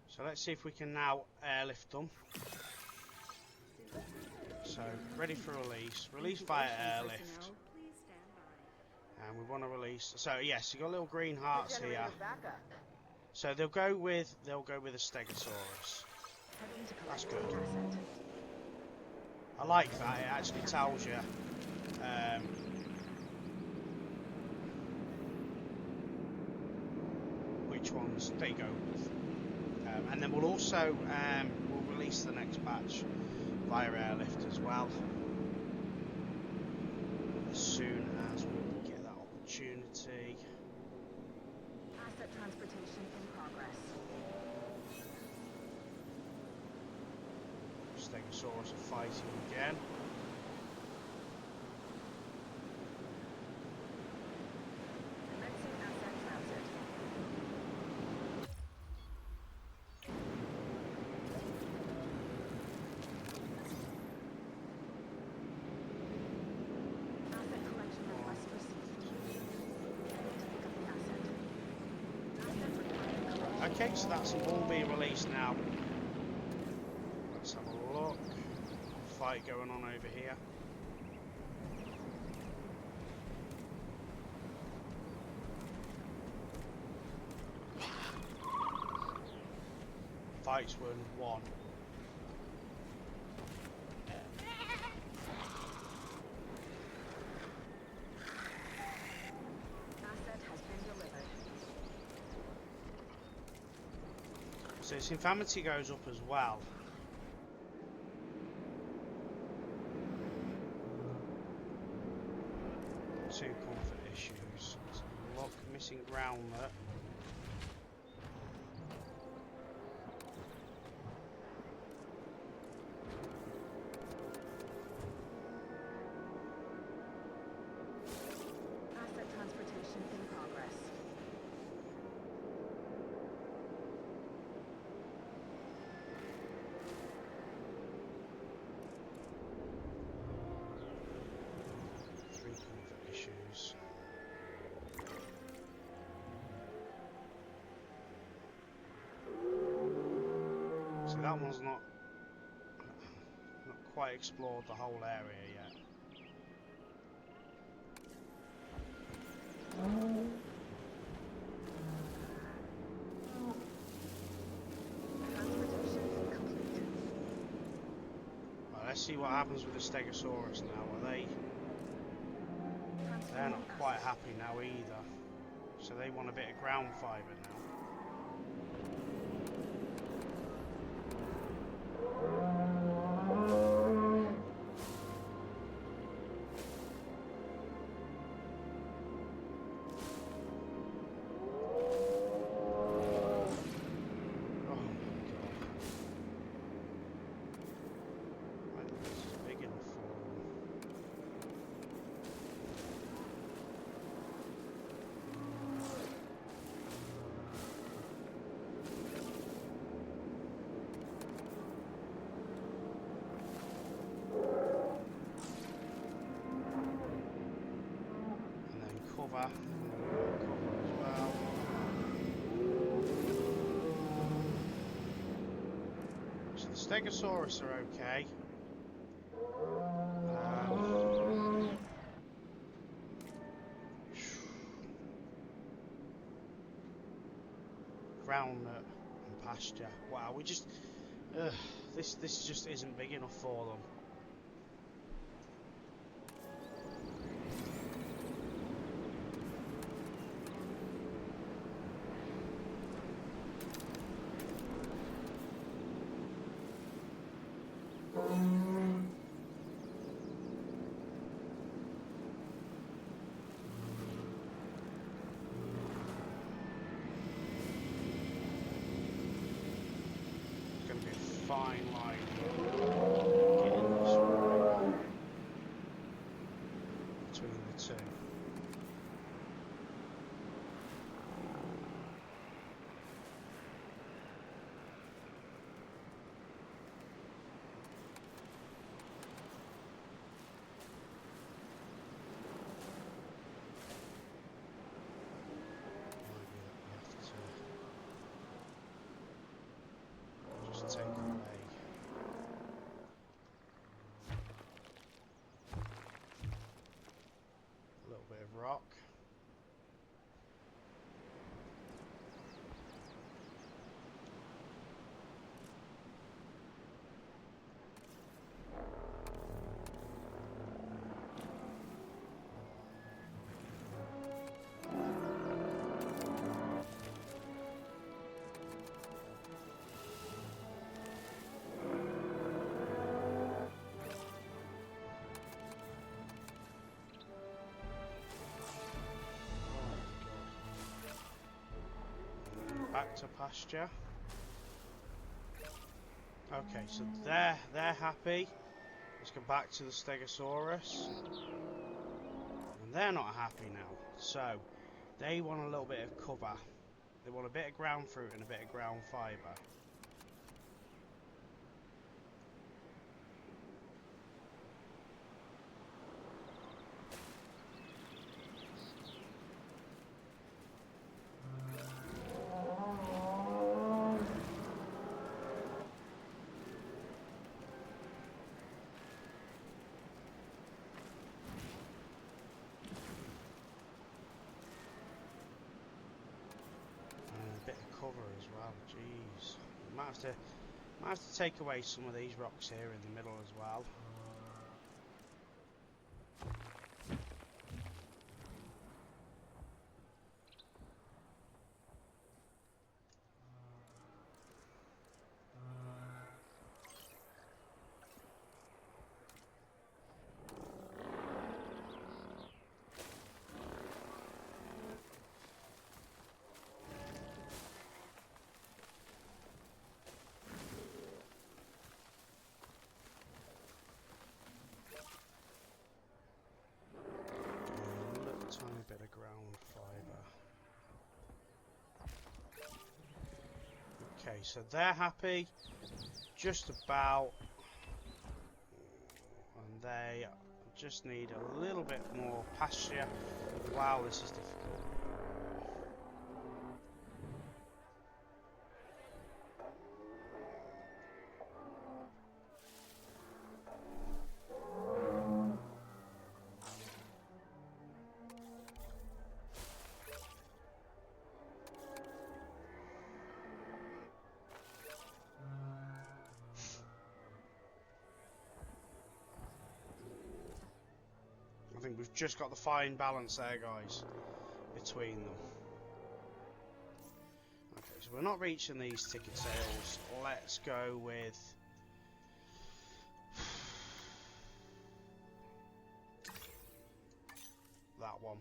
So let's see if we can now airlift them. So, ready for release. Release via airlift. Personnel, please stand by. And we want to release. So yes, you got little green hearts here. Generator backup. So they'll go with a Stegosaurus. Heading to That's collect good. the asset. I like that. It actually tells you which ones they go with. And then we'll also we'll release the next batch via airlift as well, as soon as we get that opportunity. Asset transportation in progress. Stegosaurus are fighting again. Commencing asset transit. Asset collection request received. Heading to pick up the asset. Asset requiring collection. Okay, so that's all being released now. Let's have a look. Fight going on over here. Fights won. Asset has been delivered. So its infirmity goes up as well. Two comfort issues. Let's have a look. Missing ground there. Asset transportation in progress. Three comfort issues. So that one's not quite explored the whole area yet. Transportation complete. Well, let's see what happens with the Stegosaurus now. Are they? They're Transferring not quite asset. happy now either. So they want a bit of ground fibre now. Oh my god. I think this is big enough for them. cover. Cover as well. So the Stegosaurus are okay. Groundnut and pasture. Wow, we just this just isn't big enough for them. Fine line getting this right between the two. Just take away a little bit of rock. Back to pasture. Okay, so they're happy. Let's go back to the Stegosaurus. And they're not happy now. So they want a little bit of cover. They want a bit of ground fruit and a bit of ground fibre. Cover as well, jeez. Might have to take away some of these rocks here in the middle as well. Tiny bit of ground fibre. Okay, so they're happy, just about, and they just need a little bit more pasture. Wow, this is difficult. I think we've just got the fine balance there, guys, between them. Okay, so we're not reaching these ticket sales. Let's go with that one.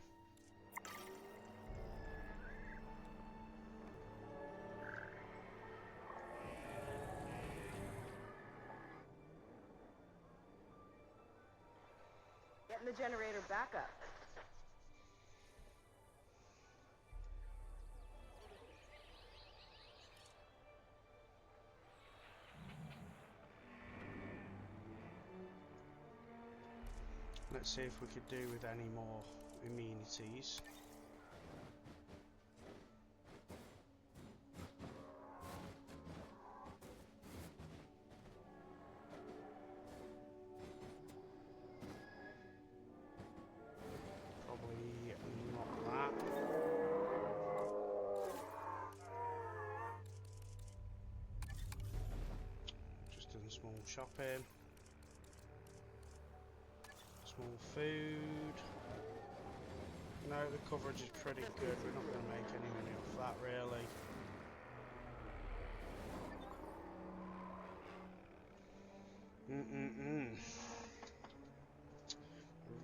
Getting the generator back up. Let's see if we could do with any more amenities. shopping. Small food. No, the coverage is pretty good. We're not going to make any money off that, really.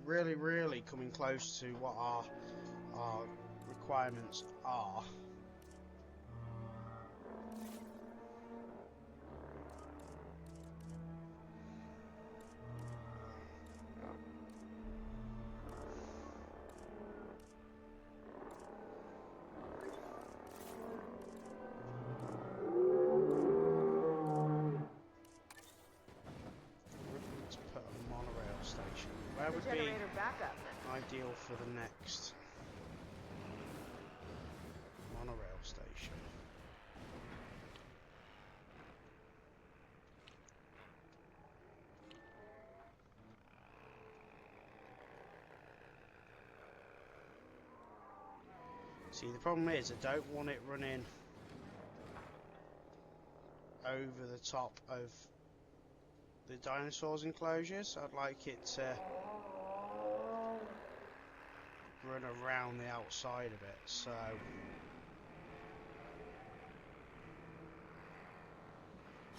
Really, really coming close to what our requirements are. To put a monorail station. Where would be ideal for the next monorail station? See, the problem is I don't want it running over the top of the dinosaurs enclosures. I'd like it to run around the outside of it, so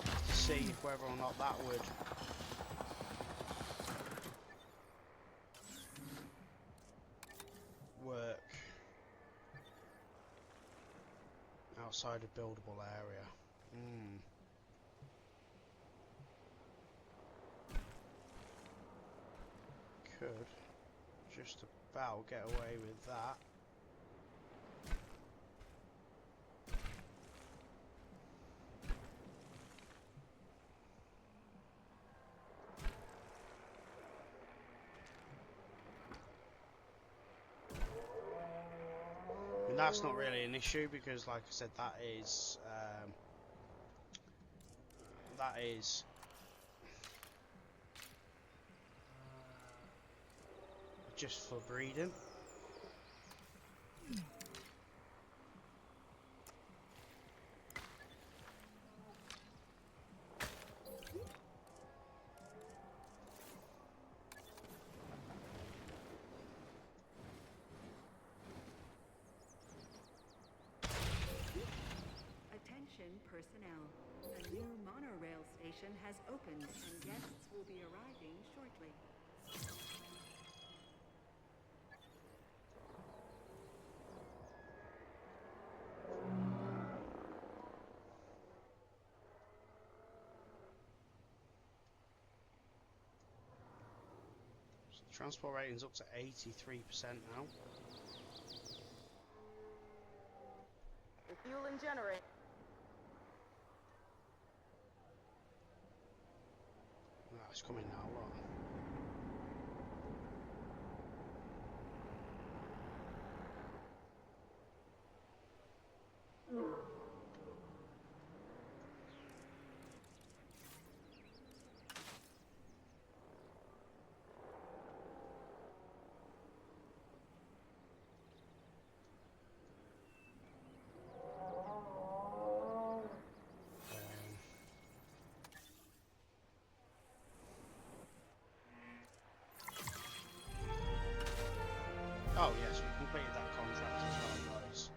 to see whether or not that would work outside a buildable area. Could just about get away with that. And that's not really an issue because, like I said, that is just for breeding. Attention personnel. A new monorail station has opened and guests will be arriving shortly. So the transport rating's up to 83% now. The fuel and generator. Ah, it's coming now, look. Oh yes, we completed that contract as well, guys.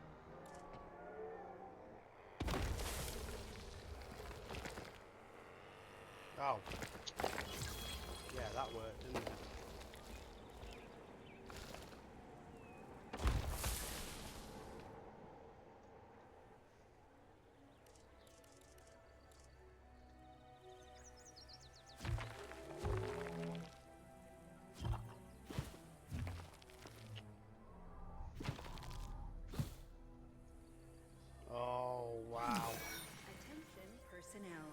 Oh. Yeah, that worked, didn't it? Oh, wow. Attention personnel.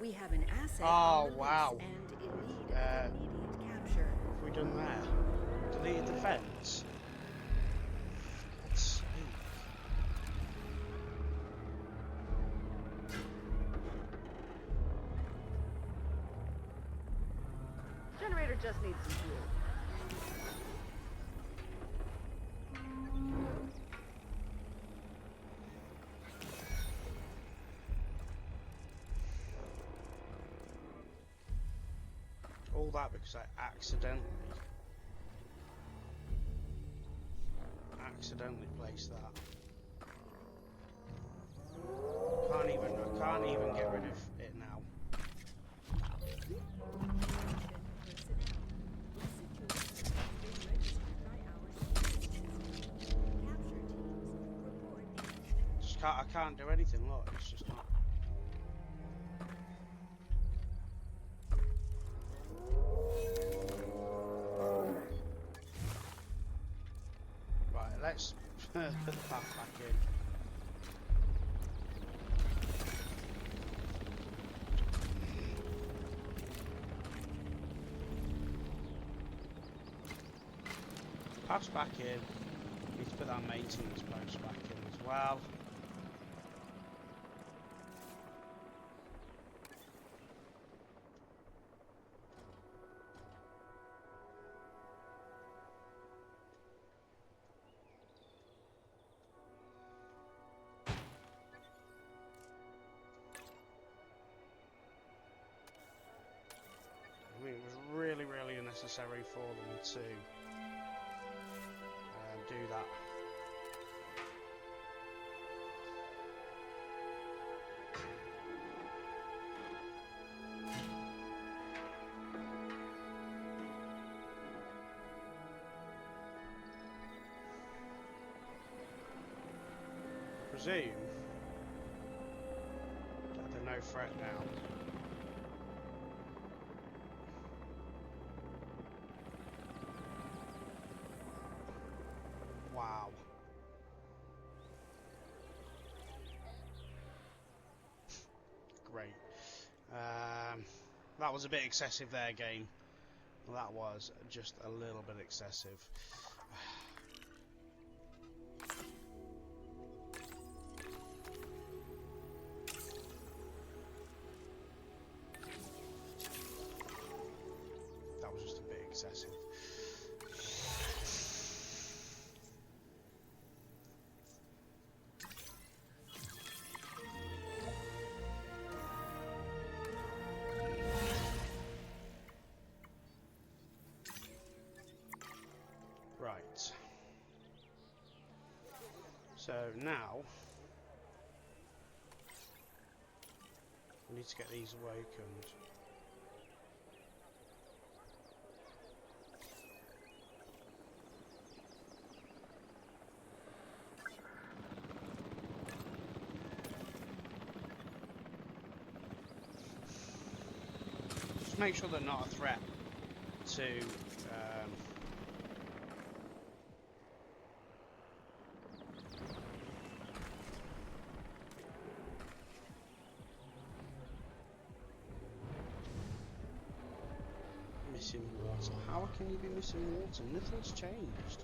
We have an asset Oh, on the loose wow. and in need of immediate capture. What have we done there? Deleted the fence? For God's sake. Generator just needs some fuel. pull that because I accidentally placed that. I can't even get rid of it now. I can't do anything, look, it's just not. Right, let's put the path back in. Path's back in. Need to put that maintenance post back in as well. I mean, it was really, really unnecessary for them to do that. I presume that they're no threat now. Wow. Great. That was a bit excessive there, game. That was just a little bit excessive. That was just a bit excessive. Right. So now we need to get these awakened. Just make sure they're not a threat to missing water. How can you be missing water? Nothing's changed.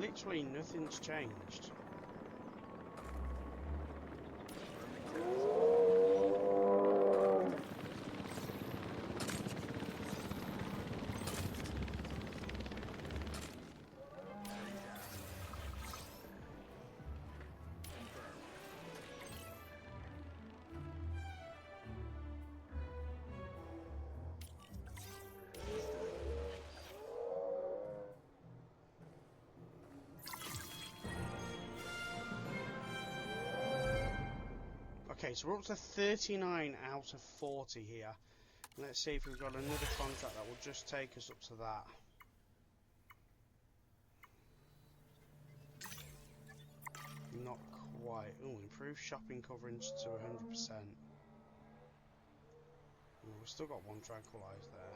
Literally nothing's changed. Okay, so we're up to 39 out of 40 here. Let's see if we've got another contract that will just take us up to that. Not quite. Oh, improve shopping coverage to 100%. Oh, we've still got one tranquilized there.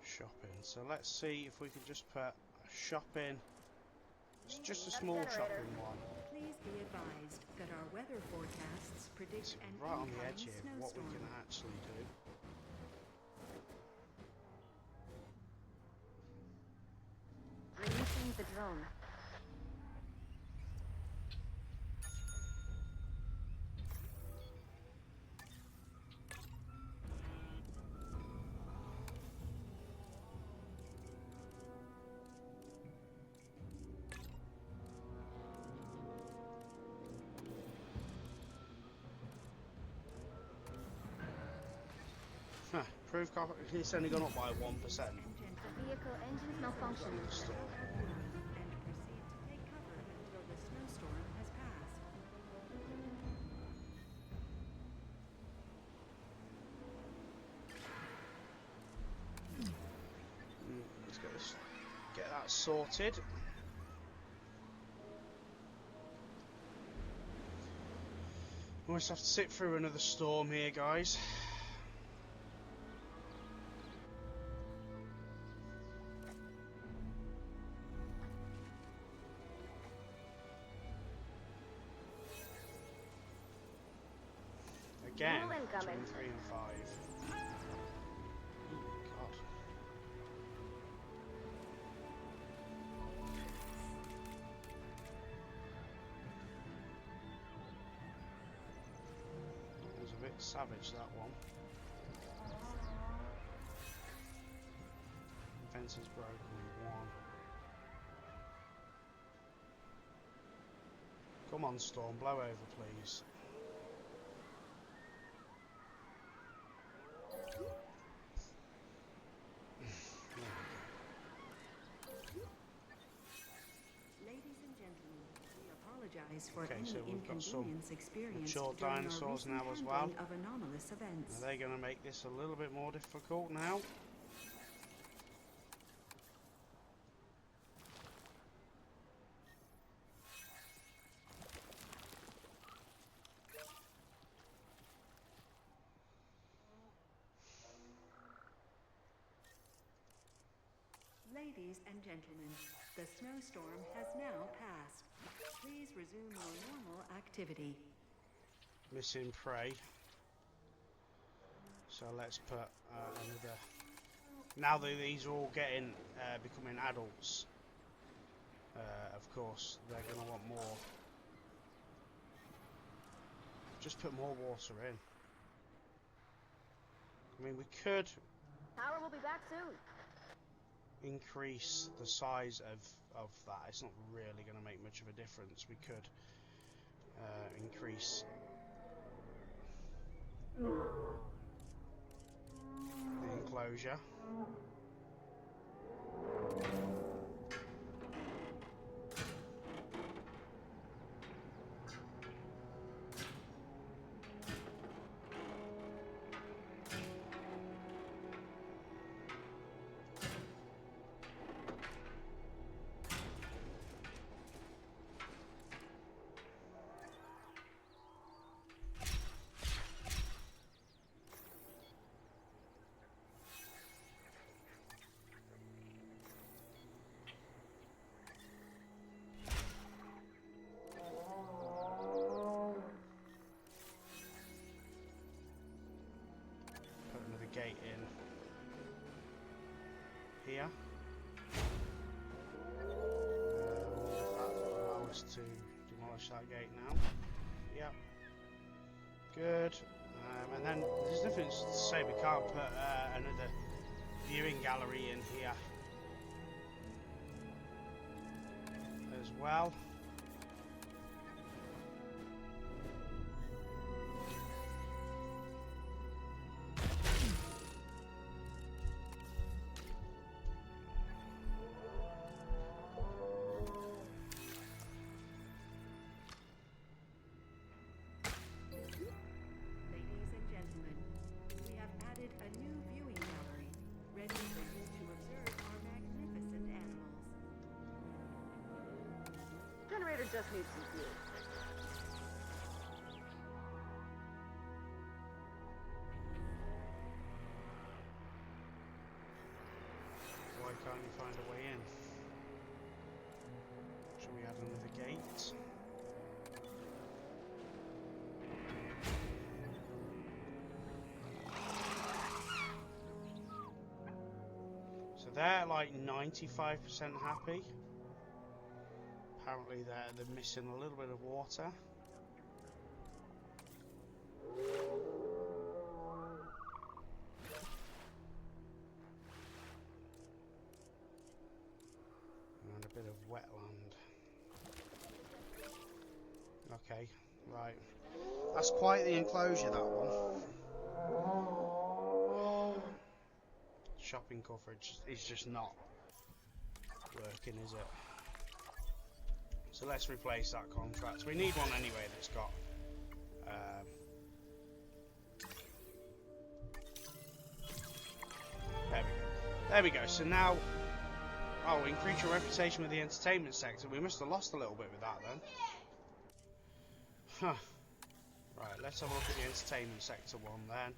Shopping. So let's see if we can just put a shopping. It's just a small shopping one. Please be advised that our weather forecasts predict It's an right on the incoming edge here of what we snowstorm. can actually do. Releasing the drone. Huh, proof copy. It's only gone up by 1%. And The gentlemen, vehicle engines malfunctioning. and proceed to take cover until the snowstorm has passed. Let's get that sorted. We almost have to sit through another storm here, guys. Again, Fuel incoming. between 3 and 5. Oh my god. It was a bit savage, that one. Fence is broken, 1. Come on, Storm, blow over, please. Ladies and gentlemen, we apologize for Okay, any so we've got some inconvenience experienced mature during our dinosaurs recent now as handling well. of anomalous events. Are they going to make this a little bit more difficult now? Ladies and gentlemen, the snowstorm has now passed. Please resume your normal activity. Missing prey. So let's put another. Now that these are all getting becoming adults, of course they're going to want more. Just put more water in. I mean, we could Power will be back soon. increase the size of that. It's not really going to make much of a difference. We could increase the enclosure. Put another gate in here. That allow us to demolish that gate now. Yep. Good. And then there's nothing to say we can't put another viewing gallery in here as well. Ladies and gentlemen, we have added a new viewing gallery, ready for you to observe our magnificent animals. Generator just needs some fuel. Why can't you find a way in? Shall we add another gate? They're like 95% happy. Apparently they're missing a little bit of water. And a bit of wetland. Okay, right. That's quite the enclosure, that one. Shopping coverage is just not working, is it? So let's replace that contract. We need one anyway that's got there we go. So now, oh, increase your reputation with the entertainment sector. We must have lost a little bit with that then. Huh. Right, let's have a look at the entertainment sector one then.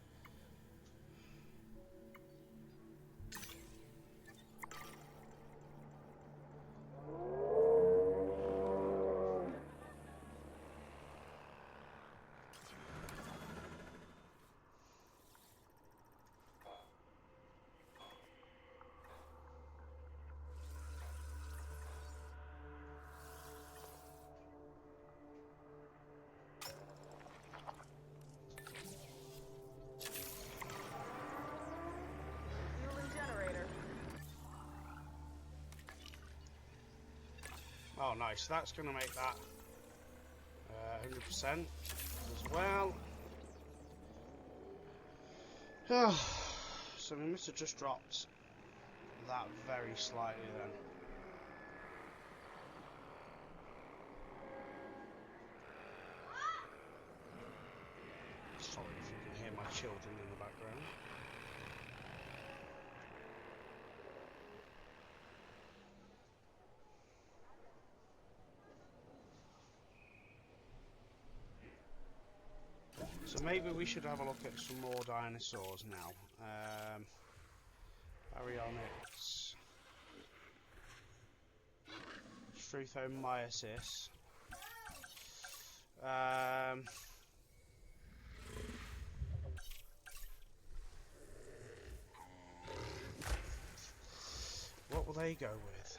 Oh, nice. That's going to make that 100% as well. So we must have just dropped that very slightly then. Sorry if you can hear my children in the background. So maybe we should have a look at some more dinosaurs now. Baryonyx, Struthomyiasis. What will they go with?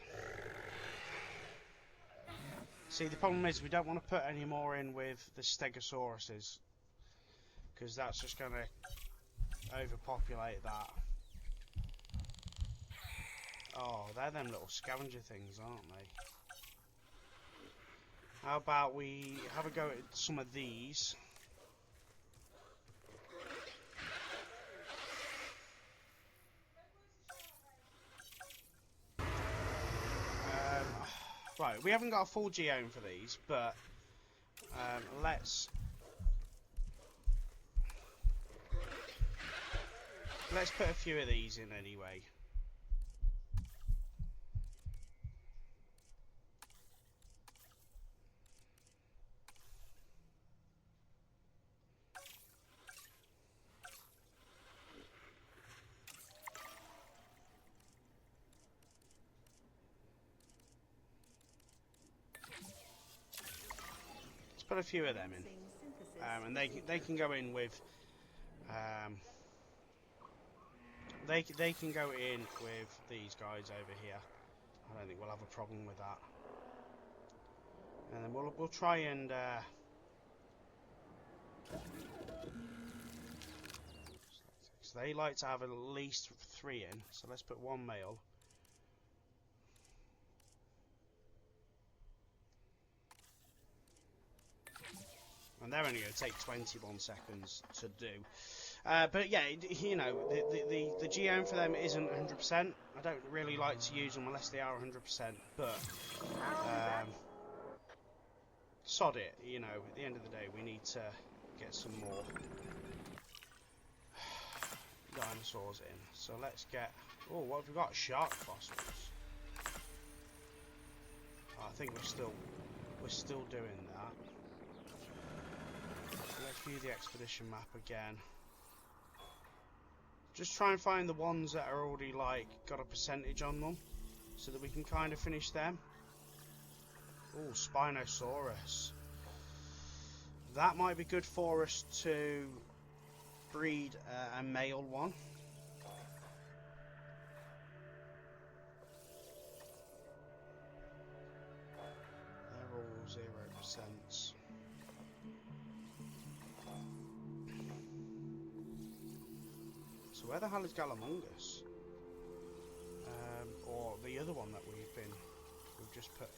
See, the problem is we don't want to put any more in with the Stegosauruses, because that's just going to overpopulate that. Oh, they're them little scavenger things, aren't they? How about we have a go at some of these? Right, we haven't got a full geome for these, but let's put a few of these in anyway. Put a few of them in, and they can go in with they can go in with these guys over here. I don't think we'll have a problem with that. And then we'll try and so they like to have at least 3 in. So let's put 1 male. And they're only going to take 21 seconds to do. But yeah, you know, the geome for them isn't 100%. I don't really like to use them unless they are 100%. But sod it, you know. At the end of the day, we need to get some more dinosaurs in. So let's get. Oh, what have we got? Shark fossils. Oh, I think we're still doing that. Let's view the expedition map again. Just try and find the ones that are already like got a percentage on them, so that we can kind of finish them. Oh, Spinosaurus. That might be good for us to breed a male one. sense. So where the hell is Galamungus? Or the other one that we've just put.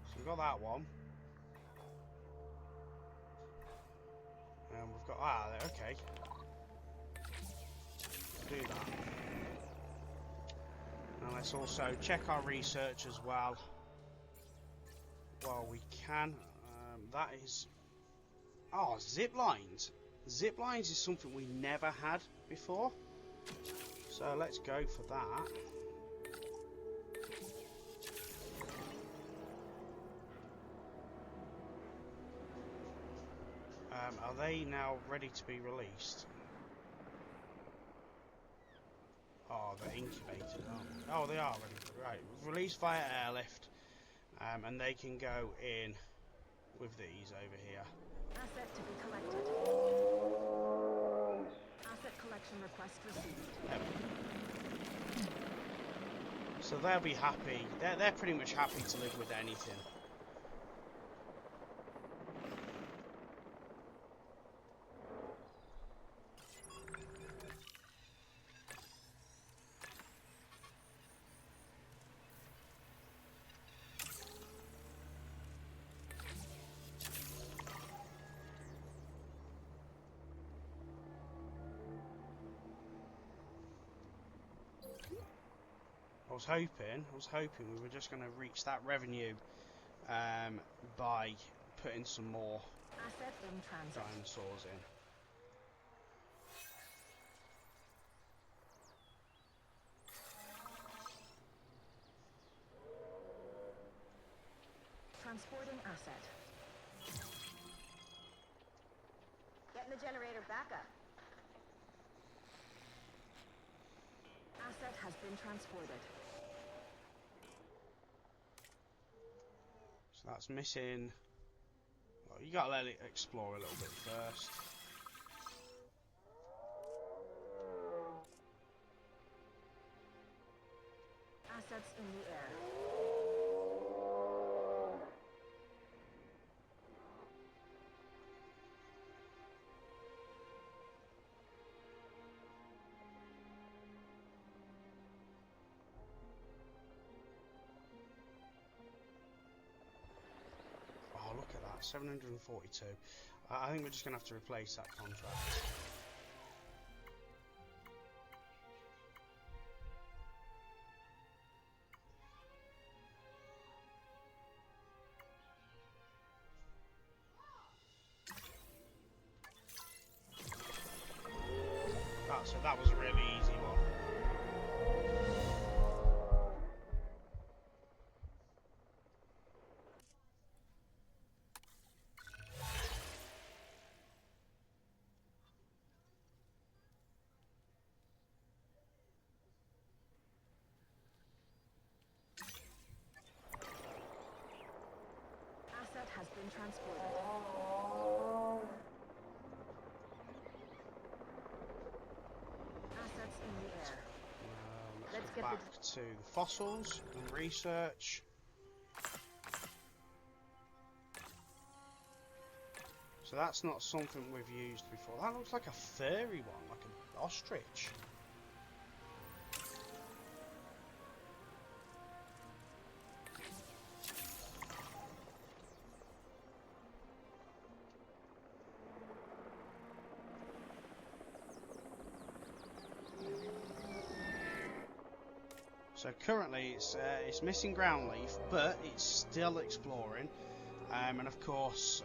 So we've got that one. And we've got there. Okay. Do that. Now let's also check our research as well while we can. That is... Oh, zip lines. Zip lines is something we never had before. So let's go for that. Are they now ready to be released? Oh, they're incubated, aren't they? Oh, they are ready. Right, released via airlift. And they can go in with these over here. Asset to be collected. Asset collection request received. So they'll be happy. They're pretty much happy to live with anything. I was hoping we were just going to reach that revenue by putting some more Asset in transit. dinosaurs in. Transporting asset. Getting the generator back up. Asset has been transported. So that's missing. Well, you gotta let it explore a little bit first. Assets in the air. Oh, look at that, 742. I think we're just gonna have to replace that contract. So that was a really easy one. Asset has been transported. Assets in the air. Let's Let's go get back to the fossils and research. So that's not something we've used before. That looks like a furry one, like an ostrich. So currently it's missing ground leaf, but it's still exploring, and of course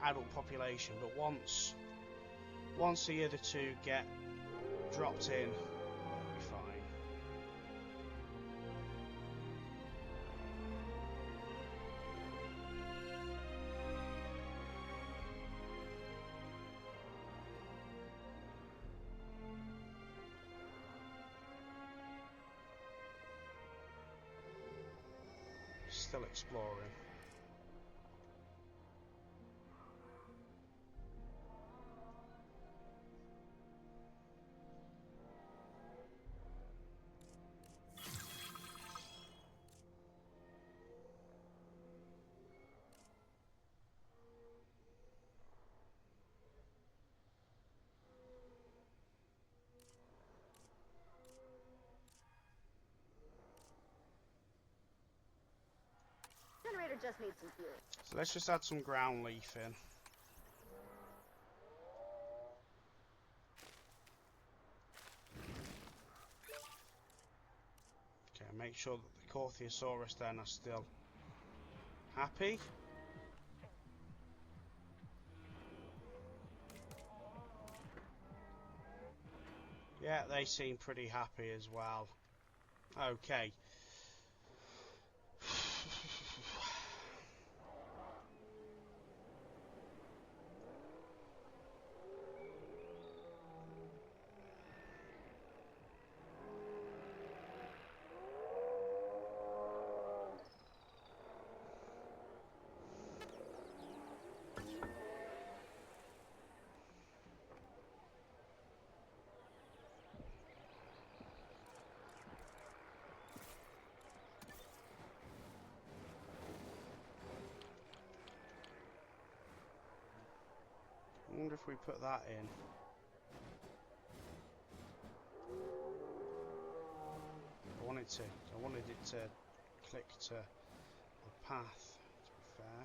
adult population. But once the other two get dropped in, it'll be fine. Still exploring. just need some fuel. So let's just add some ground leaf in. Okay, make sure that the Corthiosaurus then are still happy. Yeah, they seem pretty happy as well. Okay. I wonder if we put that in. I wanted it to click to the path, to be fair.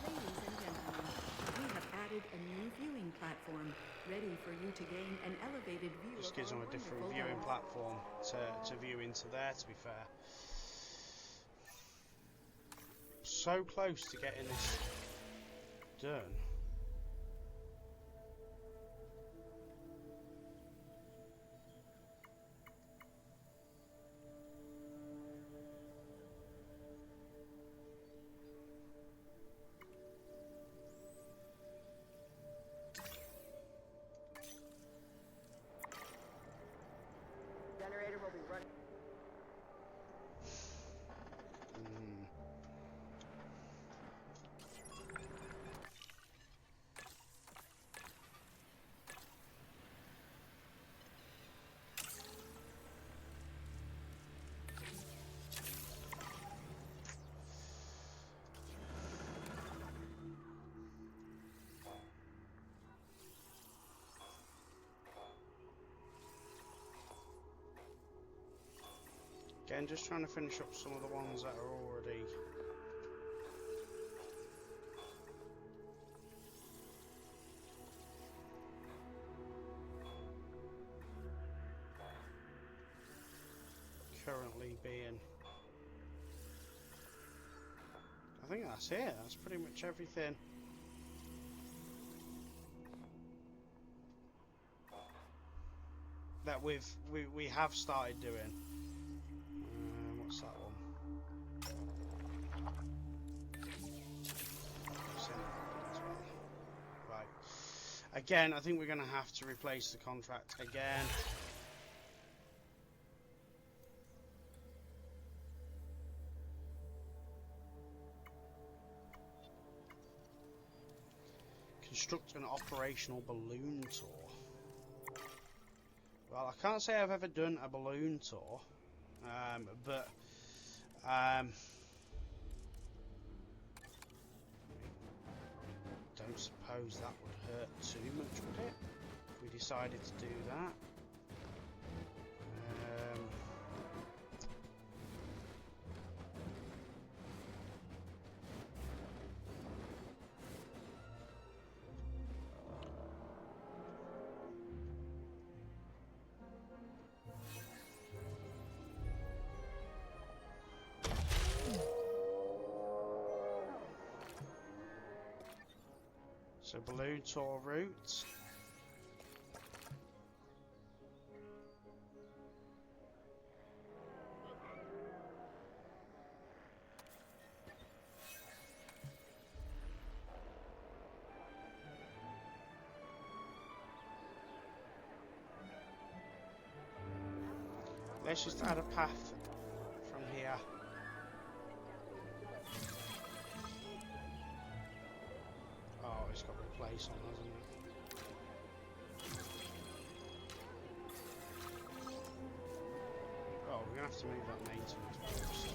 Ladies and gentlemen, we have added a new viewing platform, ready for you to gain an elevated view Just of gives our them a different wonderful viewing homes. platform to view into there, to be fair. So close to getting this done. Generator will be running. Again, just trying to finish up some of the ones that are already currently being. I think that's it. That's pretty much everything. That we have started doing. What's that one? Send that one as well. Right. Again, I think we're going to have to replace the contract again. Construct an operational balloon tour. Well, I can't say I've ever done a balloon tour, but don't suppose that would hurt too much, would it? If we decided to do that. So balloon tour route. Let's just add a path from here. Oh, it's got replace on, hasn't it? Oh, we're gonna have to move that maintenance post.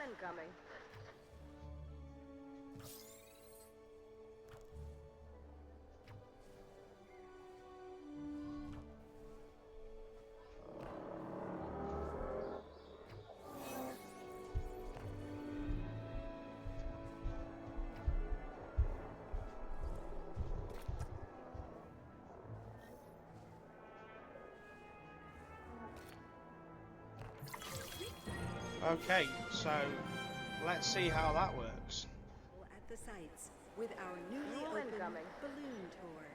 incoming. Okay, so let's see how that works. At the sites with our newly Fuel opened incoming. balloon tour.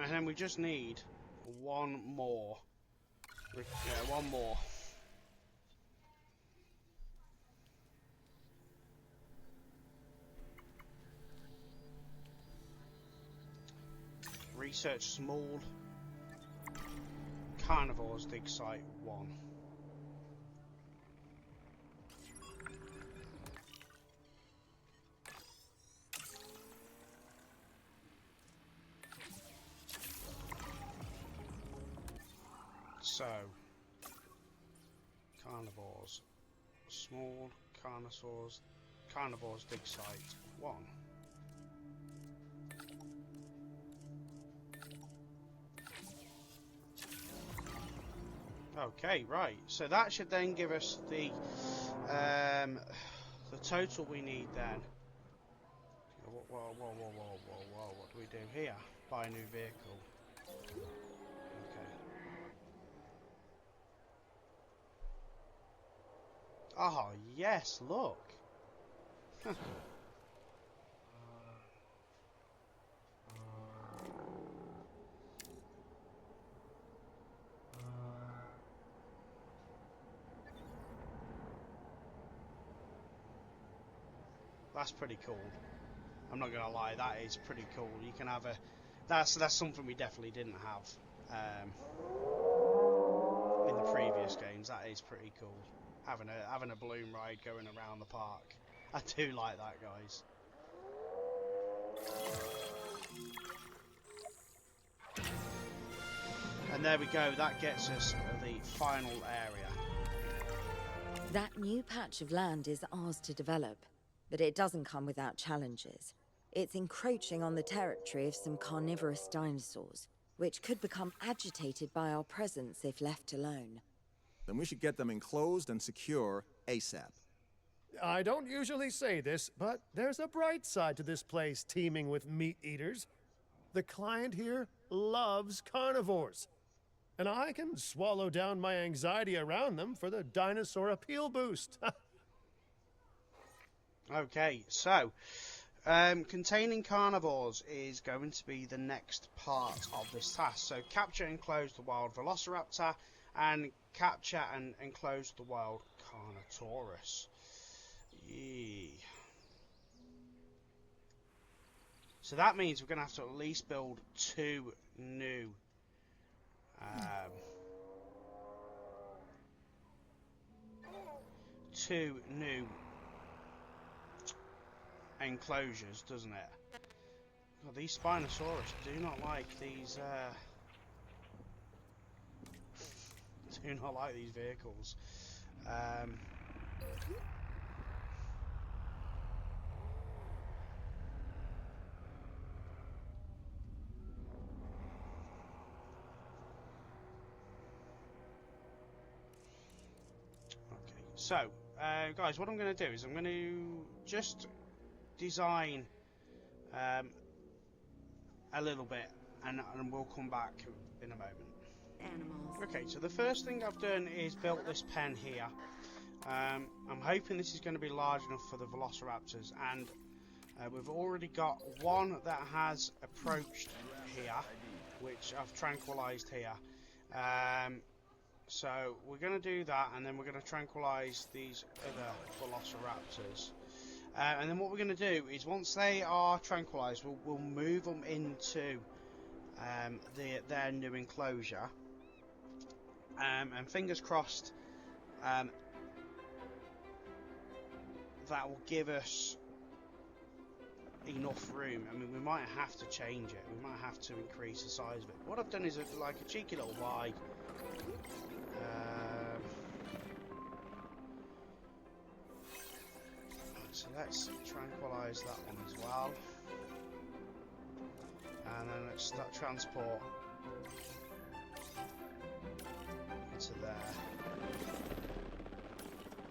And then we just need one more. Yeah, one more. Research small carnivores, dig site 1. So, carnivores, small carnivores, dig site 1. Okay, right. So that should then give us the total we need then. Whoa, what do we do here? Buy a new vehicle. Okay. Oh, yes, look. That's pretty cool. I'm not gonna lie, that is pretty cool. You can have a that's something we definitely didn't have in the previous games. That is pretty cool. Having a balloon ride going around the park. I do like that, guys. And there we go, that gets us the final area. That new patch of land is ours to develop, but it doesn't come without challenges. It's encroaching on the territory of some carnivorous dinosaurs, which could become agitated by our presence if left alone. Then we should get them enclosed and secure ASAP. I don't usually say this, but there's a bright side to this place teeming with meat eaters. The client here loves carnivores, and I can swallow down my anxiety around them for the dinosaur appeal boost. Okay, so containing carnivores is going to be the next part of this task. So capture and enclose the wild velociraptor, and capture and enclose the wild carnotaurus. Yee. So that means we're going to have to at least build 2 new enclosures, doesn't it? God, these Spinosaurus do not like these do not like these vehicles. Okay, so guys, what I'm going to do is I'm going to just design a little bit, and we'll come back in a moment. Animals. Okay, so the first thing I've done is built this pen here. I'm hoping this is going to be large enough for the velociraptors, and we've already got one that has approached here, which I've tranquilized here. So we're going to do that, and then we're going to tranquilize these other velociraptors. And then what we're going to do is, once they are tranquilized, we'll move them into their new enclosure. And fingers crossed, that will give us enough room. I mean, we might have to change it. We might have to increase the size of it. What I've done is like a cheeky little Y. let's tranquilize that one as well. And then let's start transport into there.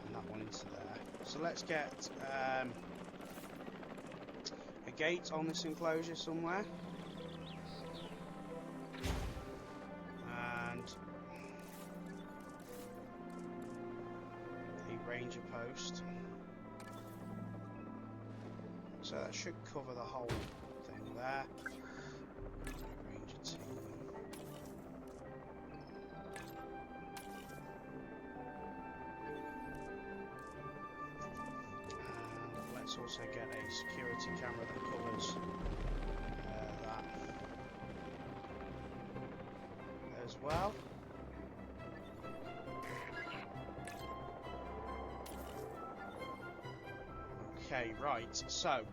And that one into there. So let's get a gate on this enclosure somewhere. And the ranger post. So that should cover the whole thing there. Ranger team. And let's also get a security camera that covers that as well. Okay, right, so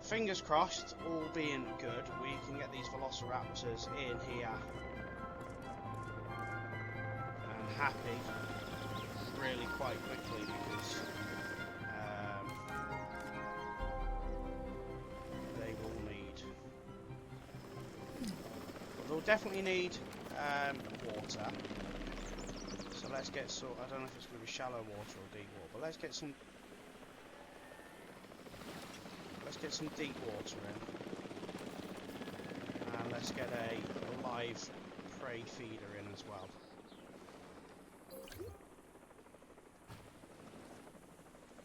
fingers crossed, all being good, we can get these velociraptors in here and happy really quite quickly because they will need, they'll definitely need water. So let's get some, I don't know if it's going to be shallow water or deep water, but let's get some deep water in, and let's get a live prey feeder in as well.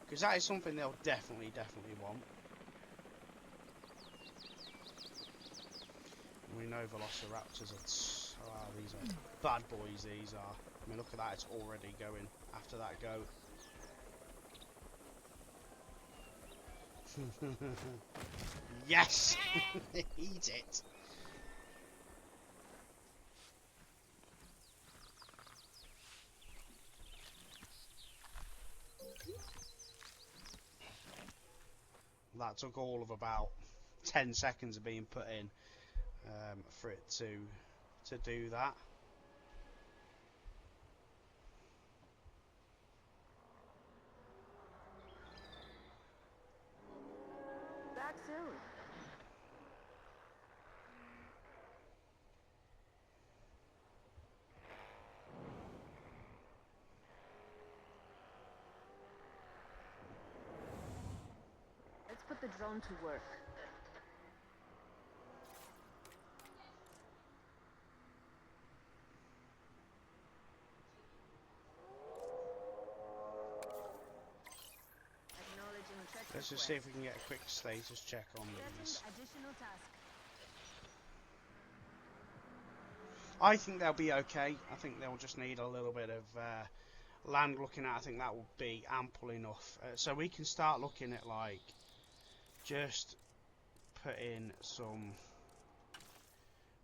Because that is something they'll definitely want. And we know velociraptors are, these are bad boys, these are. I mean, look at that, it's already going after that goat. Yes! Eat it! That took all of about 10 seconds of being put in for it to do that. Back soon. Let's put the drone to work. Let's just see if we can get a quick status check on these. Additional task. I think they'll be okay. I think they'll just need a little bit of land looking at. I think that will be ample enough. So we can start looking at, like, just put in some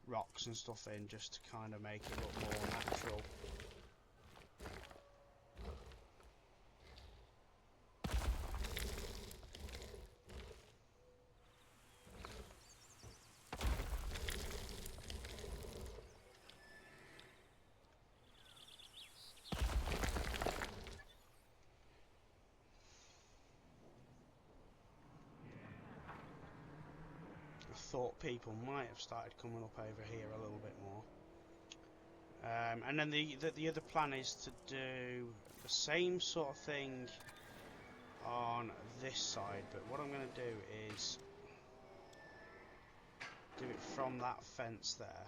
rocks and stuff in just to kind of make it look more natural. Thought people might have started coming up over here a little bit more, and then the other plan is to do the same sort of thing on this side, but what I'm going to do is do it from that fence there.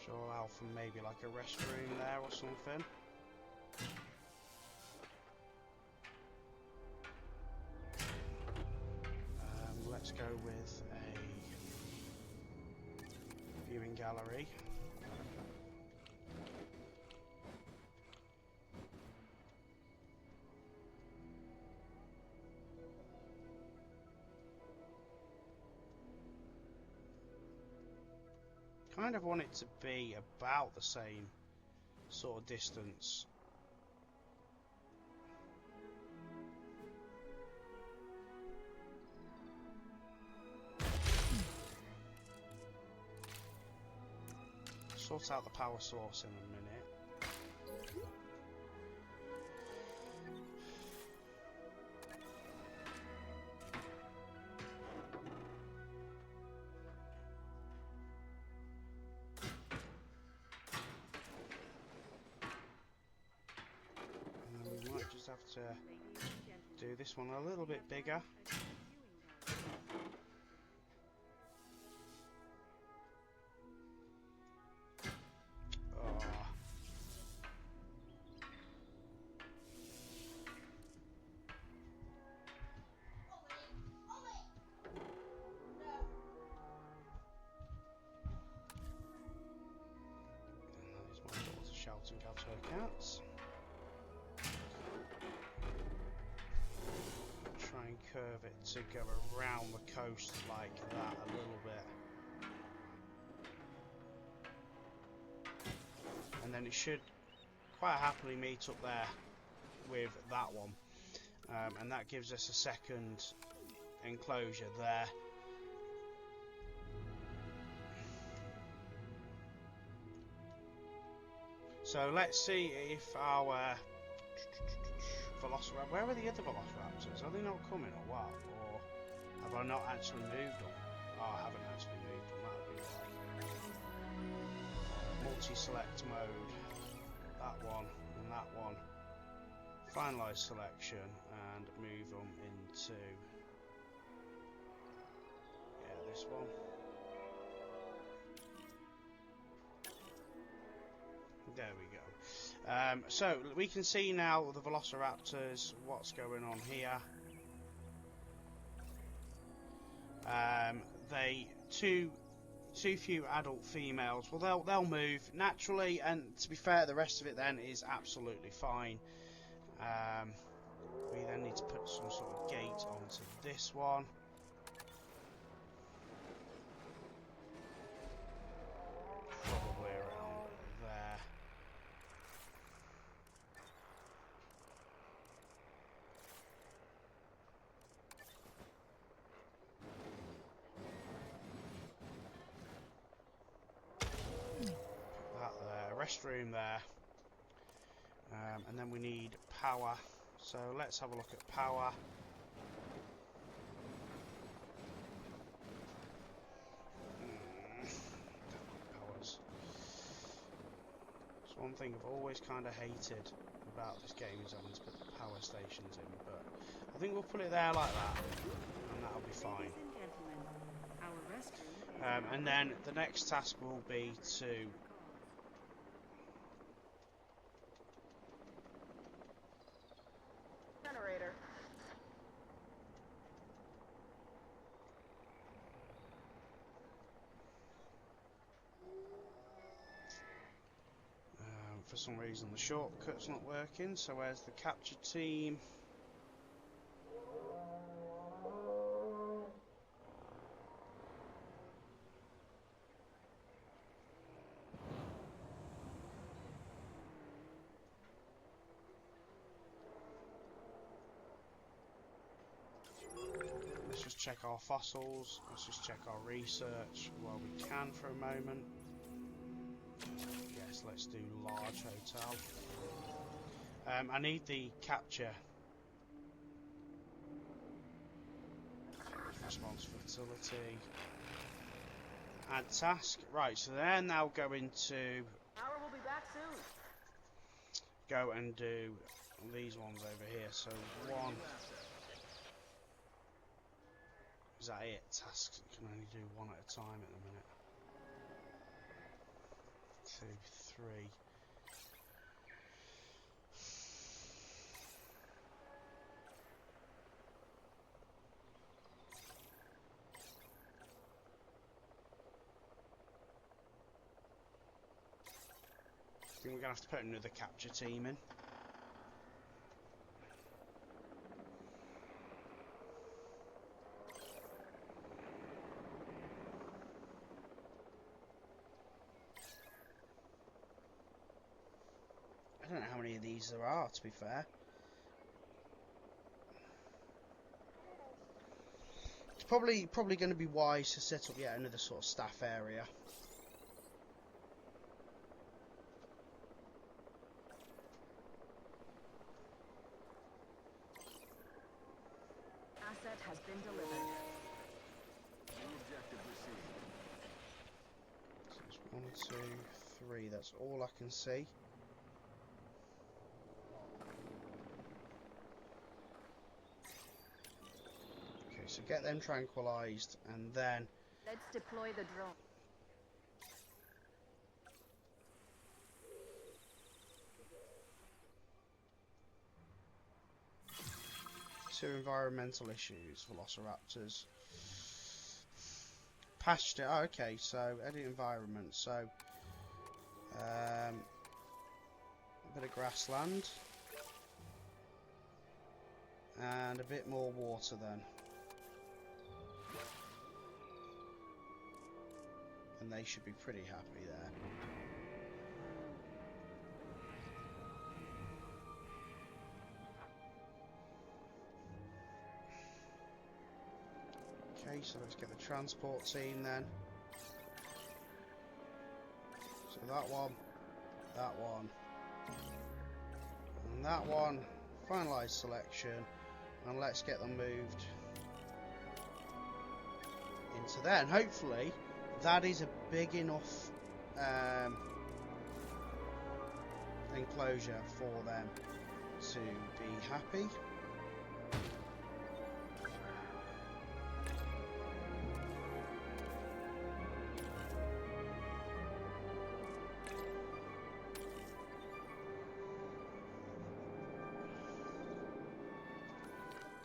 Allow for maybe like a restroom there or something. Let's go with a viewing gallery. Kind of want it to be about the same sort of distance. sort out the power source in a minute. And then we might just have to do this one a little bit bigger. Shouting out to her cats. Try and curve it to go around the coast like that a little bit. And then it should quite happily meet up there with that one. And that gives us a second enclosure there. So let's see if our Velociraptor... Where are the other Velociraptors? Are they not coming or what? Or have I not actually moved them? Oh, I haven't actually moved them. That would be why. Multi-select mode. That one and that one. Finalise selection and move them into... Yeah, this one. There we go. So we can see now the Velociraptors, what's going on here. They too few adult females. Well, they'll move naturally, and to be fair, the rest of it then is absolutely fine. We then need to put some sort of gate onto this one. Probably around there. Restroom there, and then we need power, so let's have a look at power. Powers. It's one thing I've always kind of hated about this game is having to put the power stations in, but I think we'll put it there like that, and that'll be fine. And then the next task will be to for some reason the shortcut's not working, so where's the capture team? Let's just check our fossils, let's just check our research while we can for a moment. Yes, let's do large hotel. I need the capture response fertility. Add task. Right, so they're now going to Power will be back soon. go and do these ones over here. So one. Is that it? Tasks can only do one at a time at the minute. 2, 3. I think we're gonna have to put another capture team in. I don't know how many of these there are, to be fair. It's probably going to be wise to set up yet another sort of staff area. asset has been delivered. So it's 1, 2, 3. That's all I can see. Okay, so get them tranquilized, and then Let's deploy the drone. two environmental issues, velociraptors. Pasture. Oh, okay, so edit environment. So a bit of grassland and a bit more water then. And they should be pretty happy there. Okay, so let's get the transport team then. So that one, and that one. Finalise selection, and let's get them moved into there. And hopefully that is a big enough enclosure for them to be happy.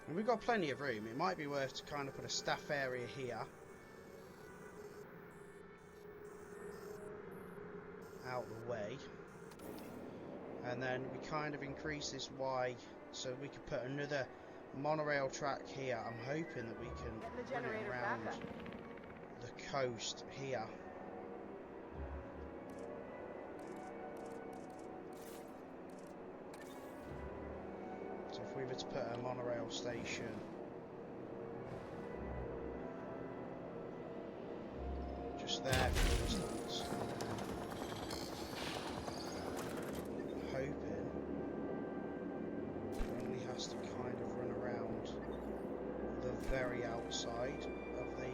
And we've got plenty of room. It might be worth to kind of put a staff area here. Out the way. And then we kind of increase this Y so we could put another monorail track here. I'm hoping that we can run it around the coast here. So if we were to put a monorail station just there, for instance, hoping it only has to kind of run around the very outside of the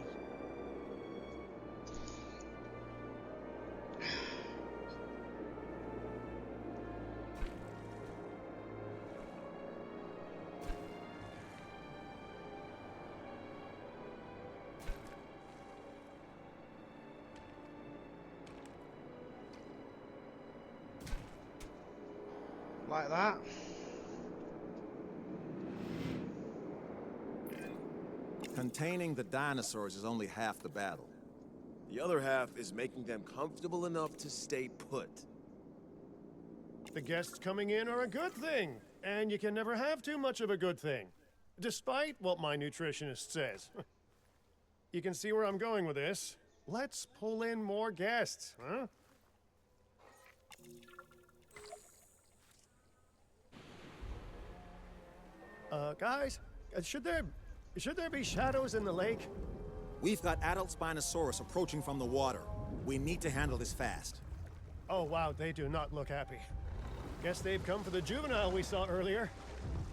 like that. Containing the dinosaurs is only half the battle. The other half is making them comfortable enough to stay put. The guests coming in are a good thing, and you can never have too much of a good thing, despite what my nutritionist says. You can see where I'm going with this. Let's pull in more guests, huh? Guys, should there be shadows in the lake? We've got adult Spinosaurus approaching from the water. We need to handle this fast. Oh wow, they do not look happy. Guess they've come for the juvenile we saw earlier.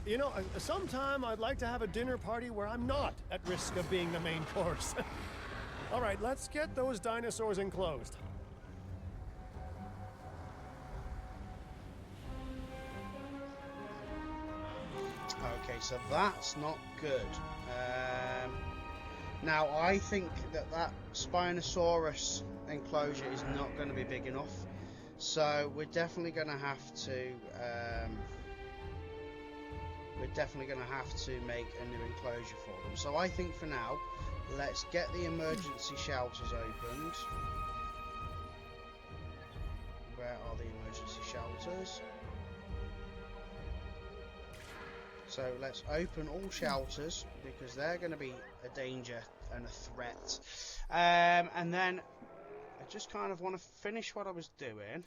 You know, sometime I'd like to have a dinner party where I'm not at risk of being the main course. All right, let's get those dinosaurs enclosed. Okay, so that's not good. Now, I think that Spinosaurus enclosure is not going to be big enough. So we're definitely going to have to make a new enclosure for them. So I think for now, let's get the emergency shelters opened. Where are the emergency shelters? So let's open all shelters because they're going to be a danger and a threat. And then I just kind of want to finish what I was doing.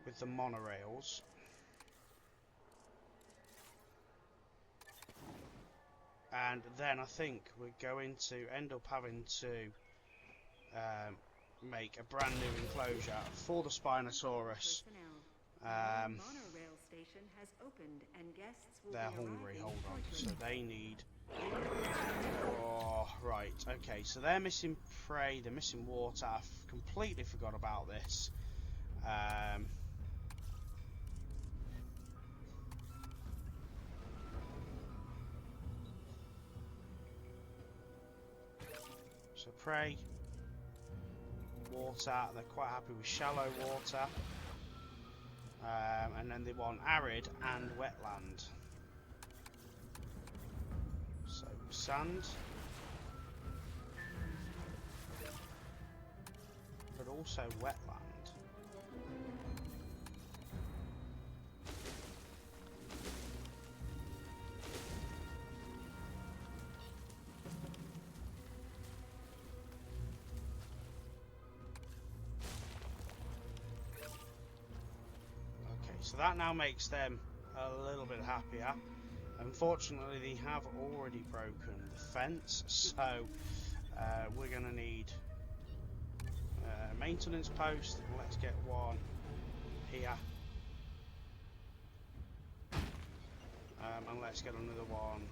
With the monorails. And then I think we're going to end up having to make a brand new enclosure for the Spinosaurus. Monorail station has opened and guests will They're be hungry, arriving hold on. So shortly. they need... Oh, right, okay, so they're missing prey, they're missing water. I completely forgot about this. So prey, water, they're quite happy with shallow water. And then they want arid and wetland. So sand, but also wetland. Okay, so that now makes them a little bit happier. Unfortunately, they have already broken the fence, so we're going to need a maintenance post. Let's get one here. And let's get another one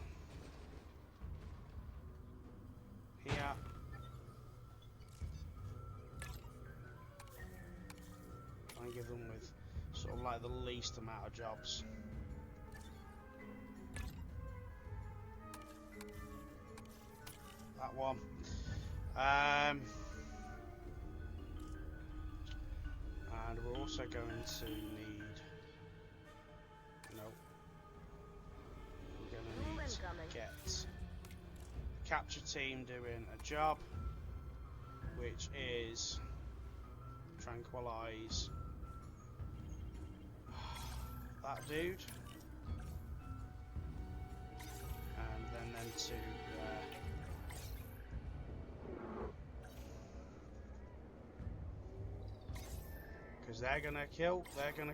here. Try and give them with sort of like the least amount of jobs. That one. And we're also going to need... No. We're going to need to get the capture team doing a job, which is tranquilize that dude. And then them to... because they're gonna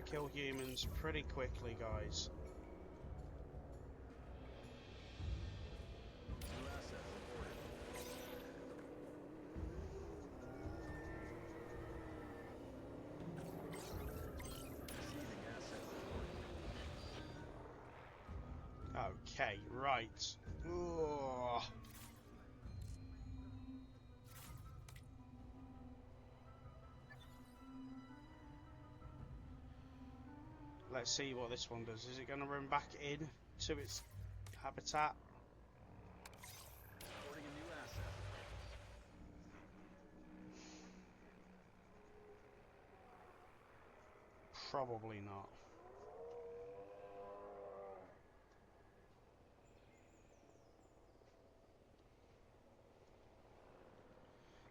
kill humans pretty quickly, guys. Okay, right. Ooh. Let's see what this one does. Is it going to run back in to its habitat? Probably not.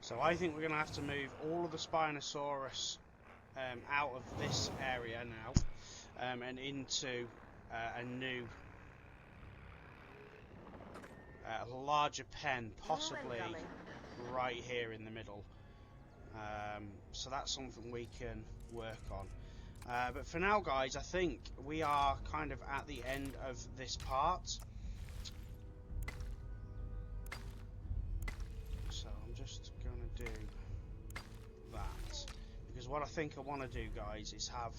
So I think we're going to have to move all of the Spinosaurus out of this area now. And into a new, larger pen, possibly right here in the middle. So that's something we can work on. But for now, guys, I think we are kind of at the end of this part. So I'm just going to do that. Because what I think I want to do, guys, is have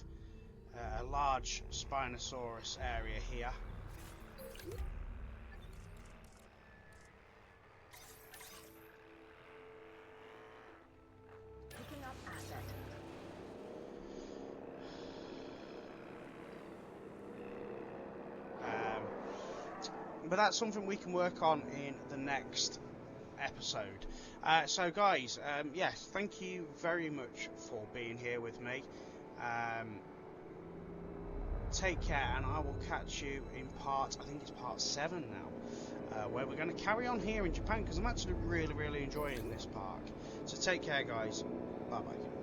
a large Spinosaurus area here. Picking up asset. But that's something we can work on in the next episode. So guys, yes, thank you very much for being here with me. Take care, and I will catch you in I think it's part 7 now, where we're going to carry on here in Japan, because I'm actually really enjoying this park. So take care, guys. Bye bye.